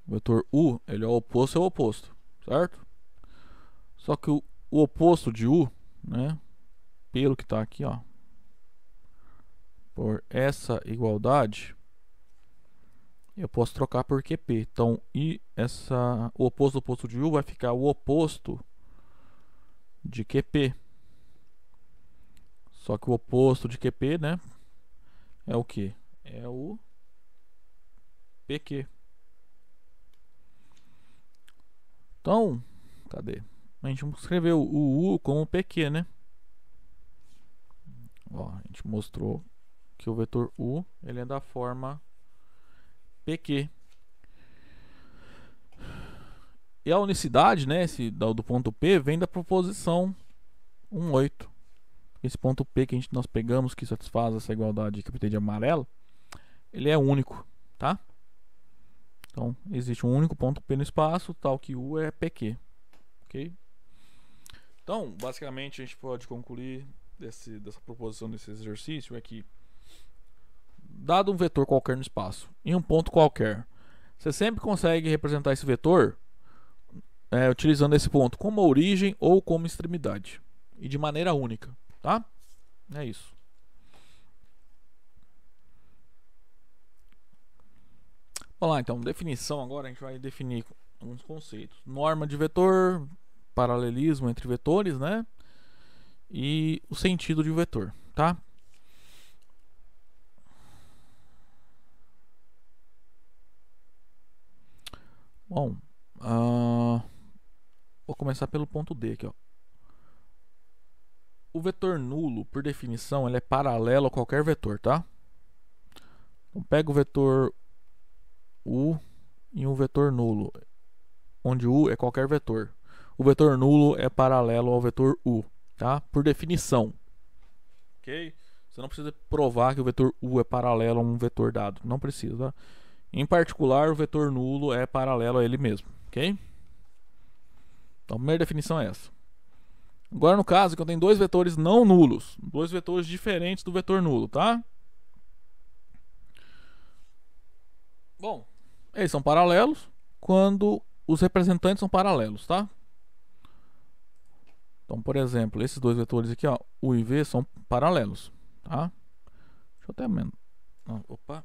A: O vetor U ele é o oposto ao oposto, certo? Só que o oposto de U, né, pelo que está aqui, ó, por essa igualdade, eu posso trocar por QP. Então, o oposto do oposto de U vai ficar o oposto de QP. Só que o oposto de QP, né, é o que? É o PQ. Então, cadê? A gente escreveu o U como PQ, né? Ó, a gente mostrou que o vetor U ele é da forma PQ. E a unicidade, né, do ponto P, vem da proposição 1,8. Esse ponto P que nós pegamos, que satisfaz essa igualdade que eu pintei de amarelo, ele é único, tá? Então, existe um único ponto P no espaço, tal que U é PQ. Ok? Então, basicamente, a gente pode concluir dessa proposição desse exercício é que, dado um vetor qualquer no espaço, em um ponto qualquer, você sempre consegue representar esse vetor utilizando esse ponto como origem ou como extremidade. E de maneira única, tá? É isso. Vamos lá, então, definição agora, a gente vai definir uns conceitos. Norma de vetor, paralelismo entre vetores, né? E o sentido de vetor, tá? Bom, vou começar pelo ponto D aqui, ó. O vetor nulo, por definição, ele é paralelo a qualquer vetor, tá? Então, pega o vetor U e um vetor nulo, onde U é qualquer vetor. O vetor nulo é paralelo ao vetor U, tá? Por definição. Ok? Você não precisa provar que o vetor U é paralelo a um vetor dado. Não precisa, tá? Em particular, o vetor nulo é paralelo a ele mesmo, ok? Então, a primeira definição é essa. Agora, no caso que eu tenho dois vetores não nulos, dois vetores diferentes do vetor nulo, tá? Bom, eles são paralelos quando os representantes são paralelos, tá? Então, por exemplo, esses dois vetores aqui, ó, U e V, são paralelos, tá? Deixa eu até menos. Opa.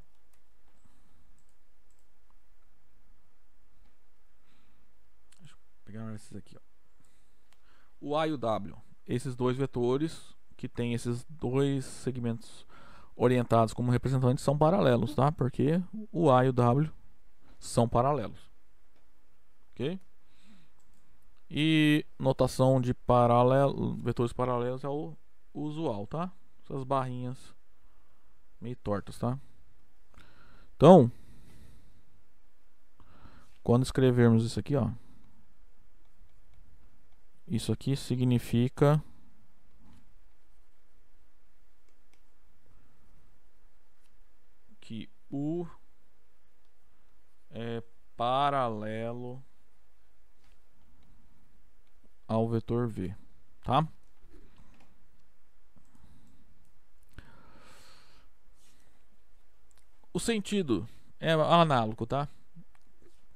A: Deixa eu pegar esses aqui, ó. O A e o W, esses dois vetores que tem esses dois segmentos orientados como representantes são paralelos, tá? Porque o A e o W são paralelos. Ok? E notação de paralelo, vetores paralelos é o usual, tá? Essas barrinhas meio tortas, tá? Então, quando escrevermos isso aqui, ó, isso aqui significa que U é paralelo ao vetor V, tá? O sentido é análogo, tá?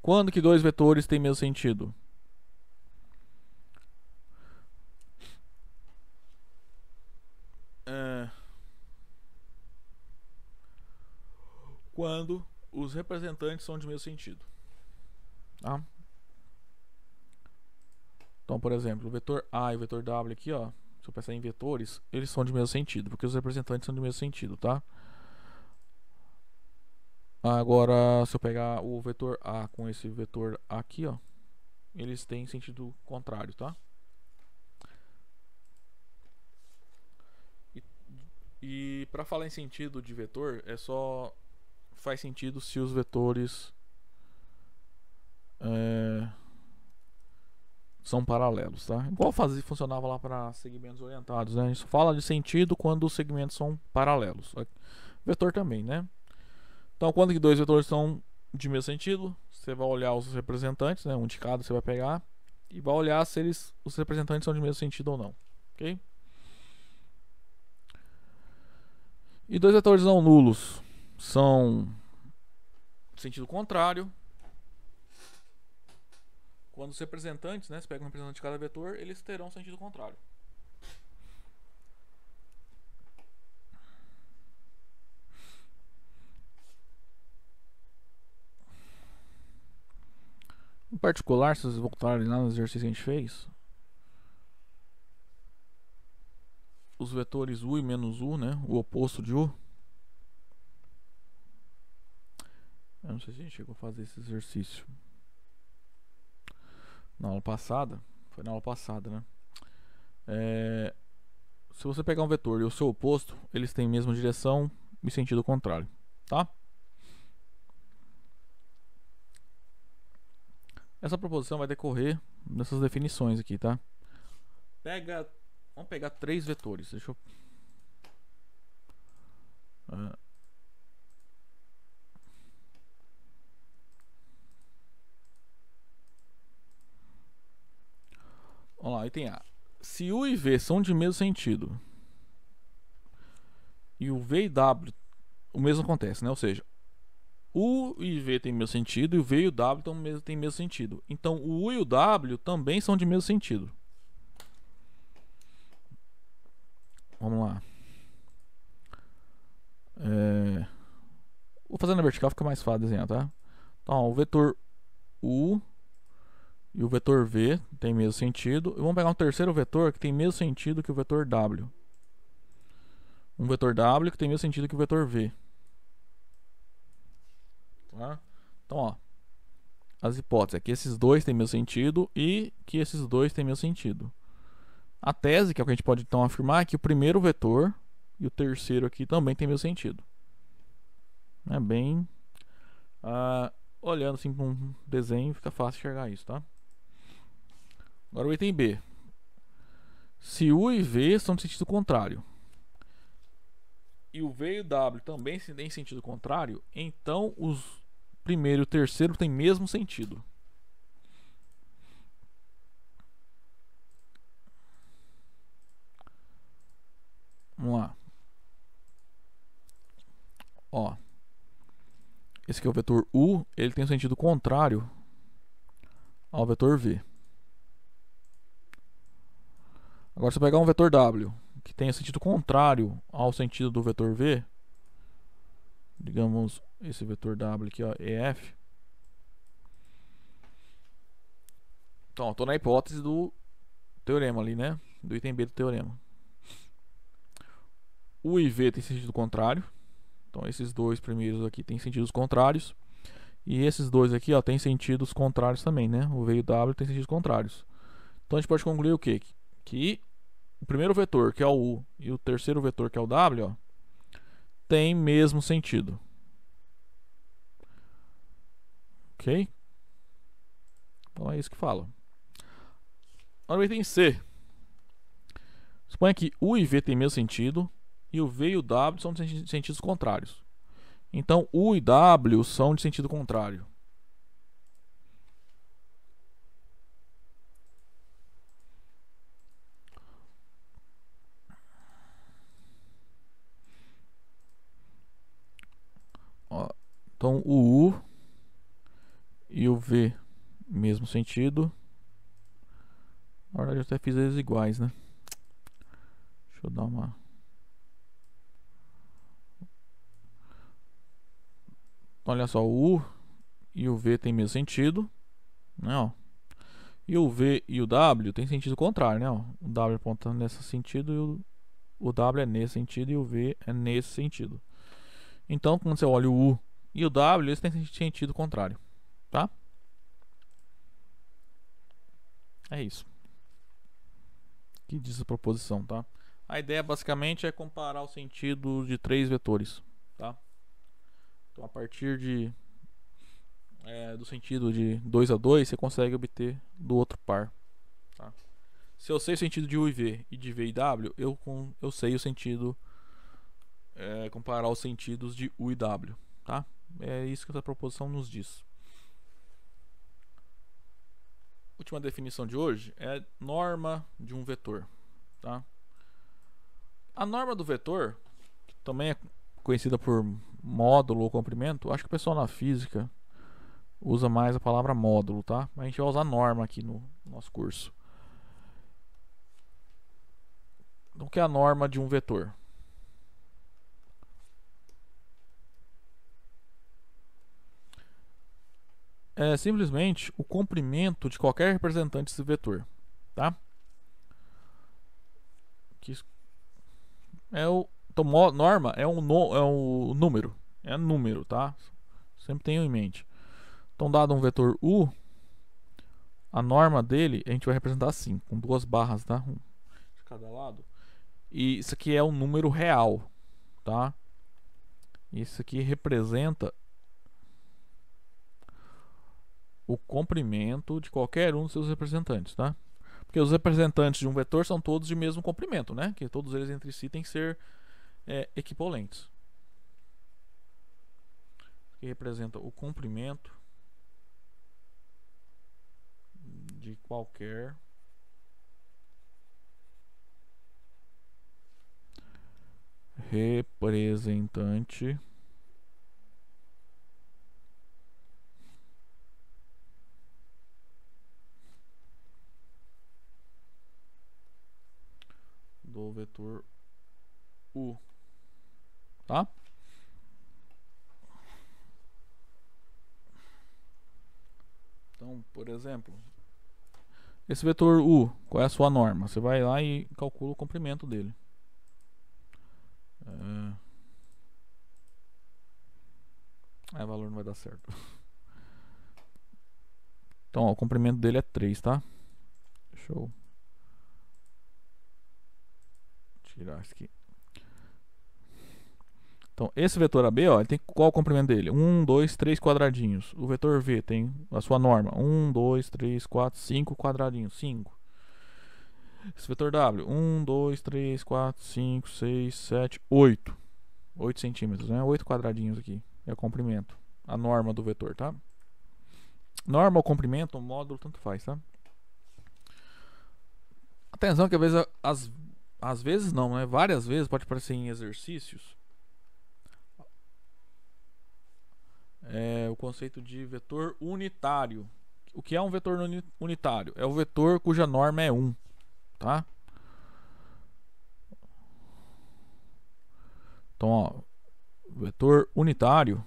A: Quando que dois vetores têm mesmo sentido? É, quando os representantes são de mesmo sentido, tá? Então, por exemplo, o vetor A e o vetor W aqui, ó, se eu pensar em vetores, eles são de mesmo sentido, porque os representantes são de mesmo sentido, tá? Agora, se eu pegar o vetor A com esse vetor aqui, ó, eles têm sentido contrário, tá? E, e para falar em sentido de vetor, é só faz sentido se os vetores são paralelos, tá? Igual funcionava lá para segmentos orientados, né? A gente fala de sentido quando os segmentos são paralelos. Vetor também, né? Então, quando que dois vetores são de mesmo sentido, você vai olhar os representantes, né? Um de cada você vai pegar e vai olhar se os representantes são de mesmo sentido ou não, ok? E dois vetores não nulos são de sentido contrário. Quando os representantes, né? Você pega um representante de cada vetor, eles terão sentido contrário. Em particular, se vocês voltarem lá no exercício que a gente fez, os vetores U e menos U, né? O oposto de U. Eu não sei se a gente chegou a fazer esse exercício na aula passada. Foi na aula passada, né? Se você pegar um vetor e o seu oposto, eles têm a mesma direção e sentido contrário, tá? Essa proposição vai decorrer nessas definições aqui, tá? Vamos pegar três vetores. Deixa eu vamos lá, item A. Se U e V são de mesmo sentido e o V e W, o mesmo acontece, né? Ou seja, U e V tem mesmo sentido e o V e o W tem mesmo sentido. Então o U e o W também são de mesmo sentido. Vamos lá. Vou fazer na vertical, fica mais fácil desenhar, tá? Então, ó, o vetor U e o vetor V tem mesmo sentido. E vamos pegar um terceiro vetor que tem mesmo sentido que o vetor W. Um vetor W que tem mesmo sentido que o vetor V. Tá? Então, ó, as hipóteses é que esses dois têm mesmo sentido e que esses dois têm mesmo sentido. A tese, que é o que a gente pode então afirmar, é que o primeiro vetor e o terceiro aqui também tem mesmo sentido. É bem... olhando assim para um desenho, fica fácil enxergar isso, tá? Agora o item B. Se U e V são de sentido contrário e o V e o W também têm sentido contrário, então os primeiro e o terceiro têm mesmo sentido. Vamos lá. Ó, esse aqui é o vetor U, ele tem um sentido contrário ao vetor V. Agora, se eu pegar um vetor W que tenha sentido contrário ao sentido do vetor V, digamos esse vetor W aqui, ó, EF. Então, estou na hipótese do teorema ali, né? Do item B do teorema. U e V tem sentido contrário. Então, esses dois primeiros aqui têm sentidos contrários. E esses dois aqui, ó, tem sentidos contrários também, né? O V e o W tem sentidos contrários. Então, a gente pode concluir o quê? Que o primeiro vetor, que é o U, e o terceiro vetor, que é o W, ó, tem mesmo sentido. Ok? Então é isso que fala. Agora o item C. Suponha que U e V tem mesmo sentido e o V e o W são de sentidos contrários. Então U e W são de sentido contrário. Ó, Então o U e o V, mesmo sentido. Na verdade eu até fiz eles iguais, né? Deixa eu dar uma... Então, olha só, o U e o V tem mesmo sentido, né, ó. E o V e o W tem sentido contrário, né, ó. O W aponta nesse sentido e o W é nesse sentido e o V é nesse sentido. Então, quando você olha o U e o W, eles têm sentido contrário, tá? É isso que diz a proposição, tá? A ideia basicamente é comparar o sentido de três vetores, tá? Então, a partir do sentido de 2 a 2, você consegue obter do outro par, tá? Se eu sei o sentido de U e V e de V e W, eu sei o sentido, comparar os sentidos de U e W, tá? É isso que essa proposição nos diz. Última definição de hoje é norma de um vetor, tá? A norma do vetor, que também é conhecida por módulo ou comprimento, acho que o pessoal na física usa mais a palavra módulo, tá? Mas a gente vai usar norma aqui no nosso curso. Então, o que é a norma de um vetor? É simplesmente o comprimento de qualquer representante desse vetor, tá? Então, norma é um número, é número, tá? Sempre tenham em mente. Então, dado um vetor U, a norma dele a gente vai representar assim, com duas barras, tá? Um de cada lado. E isso aqui é um número real, tá? Isso aqui representa o comprimento de qualquer um dos seus representantes, tá? Porque os representantes de um vetor são todos de mesmo comprimento, né? Que todos eles entre si têm que ser equivalentes. Que representa o comprimento de qualquer representante do vetor U, tá? Então, por exemplo, esse vetor U, qual é a sua norma? Você vai lá e calcula o comprimento dele. O valor não vai dar certo. Então, ó, o comprimento dele é 3, tá? Deixa eu tirar isso aqui. Então, esse vetor AB, ó, ele tem qual o comprimento dele? 1, 2, 3 quadradinhos. O vetor V tem a sua norma. 1, 2, 3, 4, 5 quadradinhos. 5. Esse vetor W. 1, 2, 3, 4, 5, 6, 7, 8. 8 centímetros, né? 8 quadradinhos aqui. É o comprimento. A norma do vetor, tá? Norma ou comprimento, o módulo, tanto faz, tá? Atenção que às vezes, às vezes não, né? Várias vezes pode aparecer em exercícios o conceito de vetor unitário. O que é um vetor unitário? É o vetor cuja norma é 1, tá? Então, ó, vetor unitário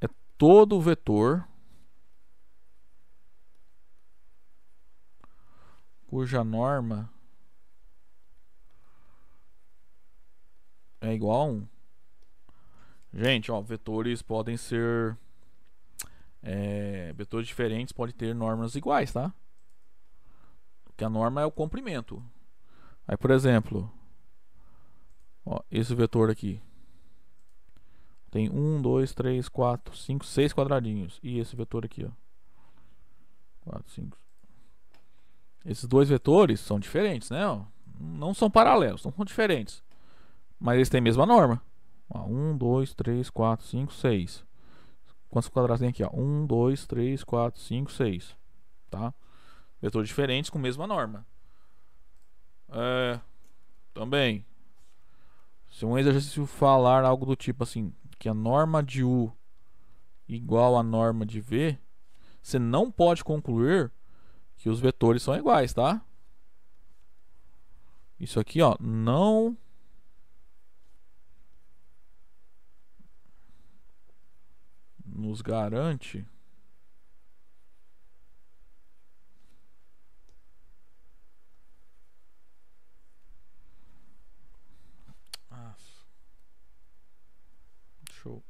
A: é todo vetor cuja norma é igual a 1. Gente, ó, vetores podem ser vetores diferentes podem ter normas iguais, tá? Porque a norma é o comprimento. Aí, por exemplo, ó, esse vetor aqui tem 1, 2, 3, 4, 5, 6 quadradinhos. E esse vetor aqui, ó, 4, 5. Esses dois vetores são diferentes, né? Ó, não são paralelos, são diferentes. Mas eles têm a mesma norma. Ó, 1, 2, 3, 4, 5, 6. Quantos quadrados tem aqui? Ó? 1, 2, 3, 4, 5, 6. Tá? Vetores diferentes com a mesma norma. Também, Se um exercício falar algo do tipo assim, que a norma de U igual à norma de V, você não pode concluir que os vetores são iguais, tá? Isso aqui, ó, não nos garante show.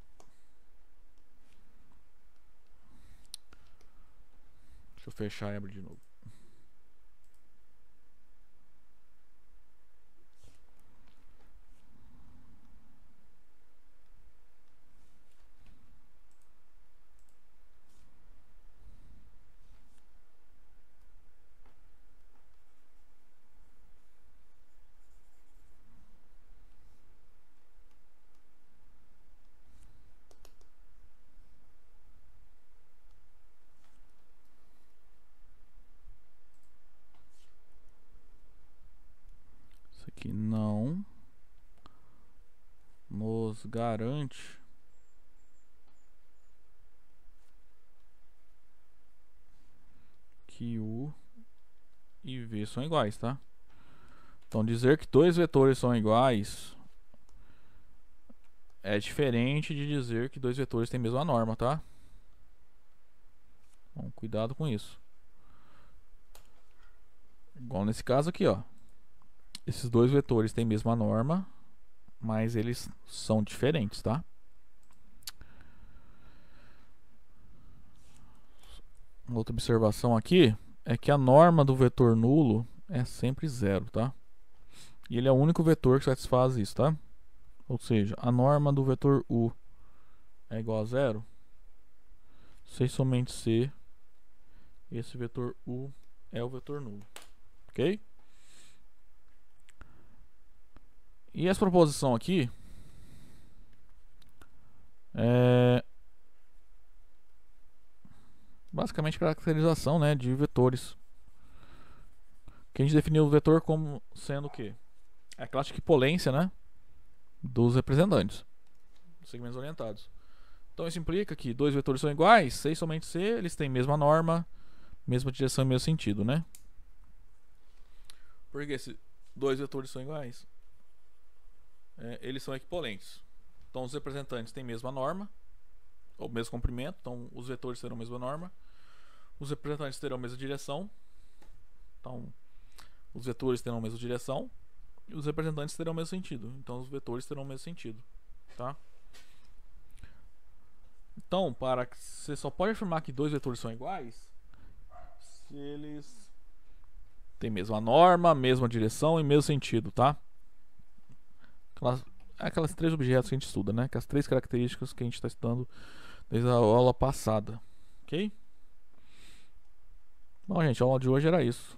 A: Deixa eu fechar e abrir de novo. Isso aqui não nos garante que U e V são iguais, tá? Então dizer que dois vetores são iguais é diferente de dizer que dois vetores têm a mesma norma, tá? Então, cuidado com isso. Igual nesse caso aqui, ó. Esses dois vetores têm a mesma norma, mas eles são diferentes, tá? Outra observação aqui é que a norma do vetor nulo é sempre zero, tá? E ele é o único vetor que satisfaz isso, tá? Ou seja, a norma do vetor U é igual a zero se somente se esse vetor U é o vetor nulo, ok? E essa proposição aqui é basicamente caracterização, né, de vetores. Que a gente definiu o vetor como sendo o quê? É a classe de equipolência, né, dos representantes, dos segmentos orientados. Então isso implica que dois vetores são iguais, se e somente se eles têm mesma norma, mesma direção e mesmo sentido, né? Porque se dois vetores são iguais, eles são equipolentes. Então os representantes têm a mesma norma, ou mesmo comprimento, então os vetores terão a mesma norma. Os representantes terão a mesma direção, então os vetores terão a mesma direção. E os representantes terão o mesmo sentido, então os vetores terão o mesmo sentido, tá? Então, você só pode afirmar que dois vetores são iguais se eles têm a mesma norma, mesma direção e mesmo sentido, tá? Aquelas três objetos que a gente estuda, né? Aquelas três características que a gente está estudando desde a aula passada, ok? Bom, gente, a aula de hoje era isso.